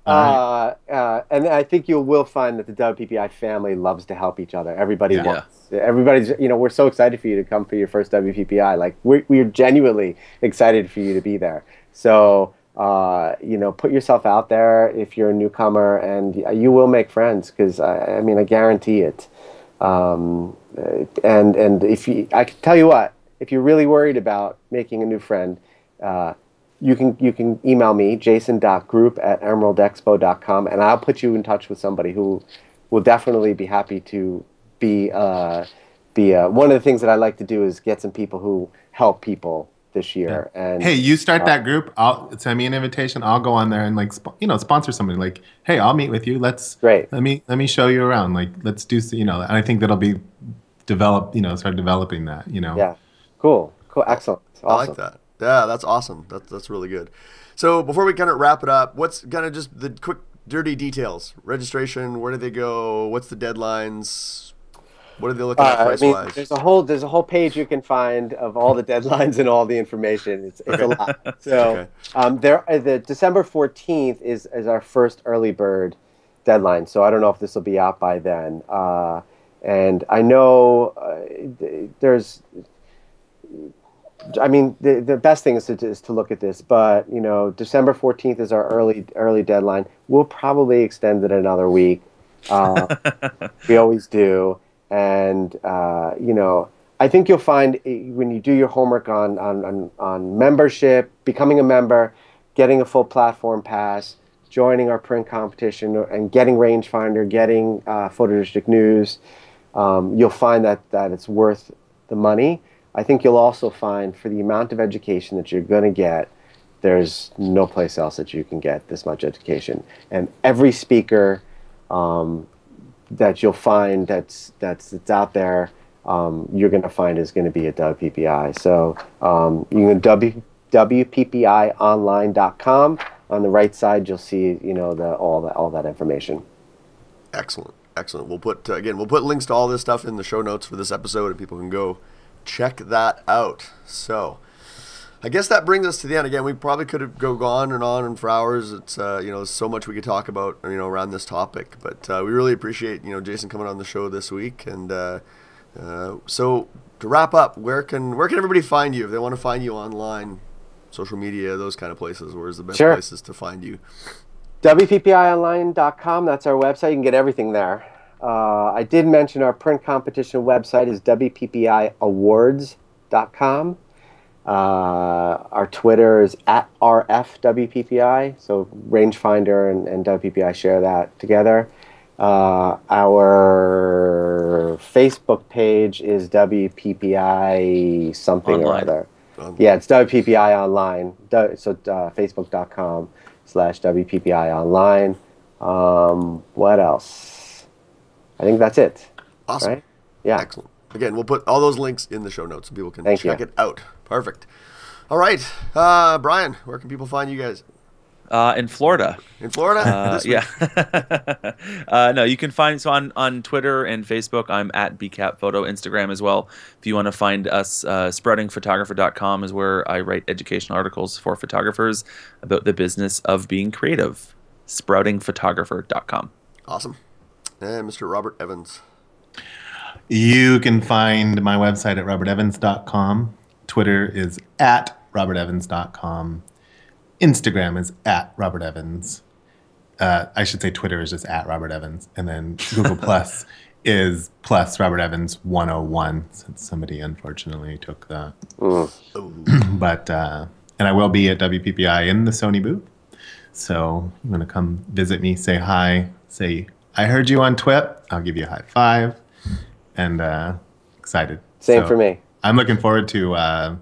And I think you will find that the WPPI family loves to help each other. Everybody wants. Everybody's, we're so excited for you to come for your first WPPI. Like, we're genuinely excited for you to be there. So, put yourself out there if you're a newcomer, and you will make friends because, I guarantee it. And I can tell you what, if you're really worried about making a new friend, you can email me, jason.group@emeraldexpo.com, and I'll put you in touch with somebody who will definitely be happy to be one of the things that I like to do is get some people who help people this year. And hey, you start that group. I'll send me an invitation. I'll go on there and like sponsor somebody. Like, hey, I'll meet with you. Great. Let me show you around. Like, let's do and I think that'll be start developing that. Yeah. Cool. Excellent. Awesome. I like that. Yeah, that's awesome. That's really good. So before we kind of wrap it up, what's kind of just the quick dirty details? Registration, where do they go? What's the deadlines? What are they looking at price-wise? There's a whole page you can find of all the deadlines and all the information. It's a lot. So the December 14th is our first early bird deadline. So I don't know if this will be out by then. And I know the best thing is to look at this, but December 14th is our early deadline. We'll probably extend it another week. We always do. And I think you'll find when you do your homework on membership, becoming a member, getting a full platform pass, joining our print competition, and getting Rangefinder, getting Photojournalistic News, you'll find that it's worth the money. I think you'll also find for the amount of education that you're going to get, there's no place else that you can get this much education. And every speaker that you'll find that's out there, you're going to find is going to be at WPPI. So you can WPPIonline.com. On the right side, you'll see all that information. Excellent. We'll put links to all this stuff in the show notes for this episode, and people can go check that out. So I guess that brings us to the end. Again, we probably could have go on and for hours. It's so much we could talk about around this topic, but we really appreciate Jason coming on the show this week. And so to wrap up, where can everybody find you if they want to find you online, social media, those kind of places? Where's the best places to find you? WPPIonline.com. That's our website. You can get everything there. I did mention our print competition website is WPPIawards.com. Our Twitter is at RFWPPI, so Rangefinder and WPPI share that together. Our Facebook page is WPPI something online. Or other. Yeah, it's WPPI Online, so Facebook.com/WPPI Online. What else? I think that's it. Awesome. Right? Yeah. Excellent. Again, we'll put all those links in the show notes so people can check it out. Perfect. All right. Bryan, where can people find you guys? In Florida. In Florida? Yeah. No, you can find on Twitter and Facebook. I'm at bcapphoto. Instagram as well. If you want to find us, sproutingphotographer.com is where I write educational articles for photographers about the business of being creative. sproutingphotographer.com. Awesome. And Mr. Robert Evans. You can find my website at robertevans.com. Twitter is at robertevans.com. Instagram is at robertevans. I should say Twitter is just at Robert Evans. And then Google Plus is plus Robert Evans 101, since somebody unfortunately took that. But and I will be at WPPI in the Sony booth. So you want to come visit me, say hi, say, I heard you on TWiP. I'll give you a high five. And excited. Same for me. I'm looking forward to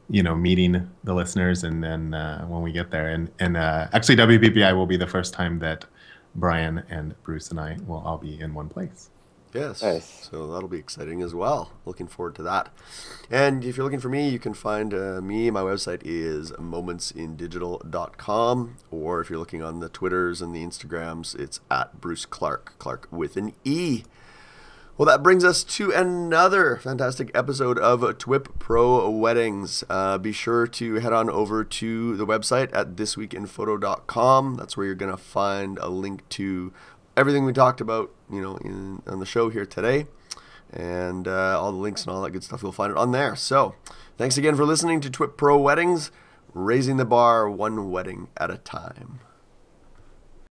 meeting the listeners, and then when we get there, and actually WPPI will be the first time that Bryan and Bruce and I will all be in one place. Yes. Nice. So that'll be exciting as well. Looking forward to that. And if you're looking for me, you can find me. My website is momentsindigital.com, or if you're looking on the Twitters and the Instagrams, it's at Bruce Clark with an E. Well, that brings us to another fantastic episode of TWiP Pro Weddings. Be sure to head on over to the website at thisweekinphoto.com. That's where you're going to find a link to everything we talked about, on the show here today. And all the links and all that good stuff, you'll find it on there. So, thanks again for listening to TWiP Pro Weddings, raising the bar one wedding at a time.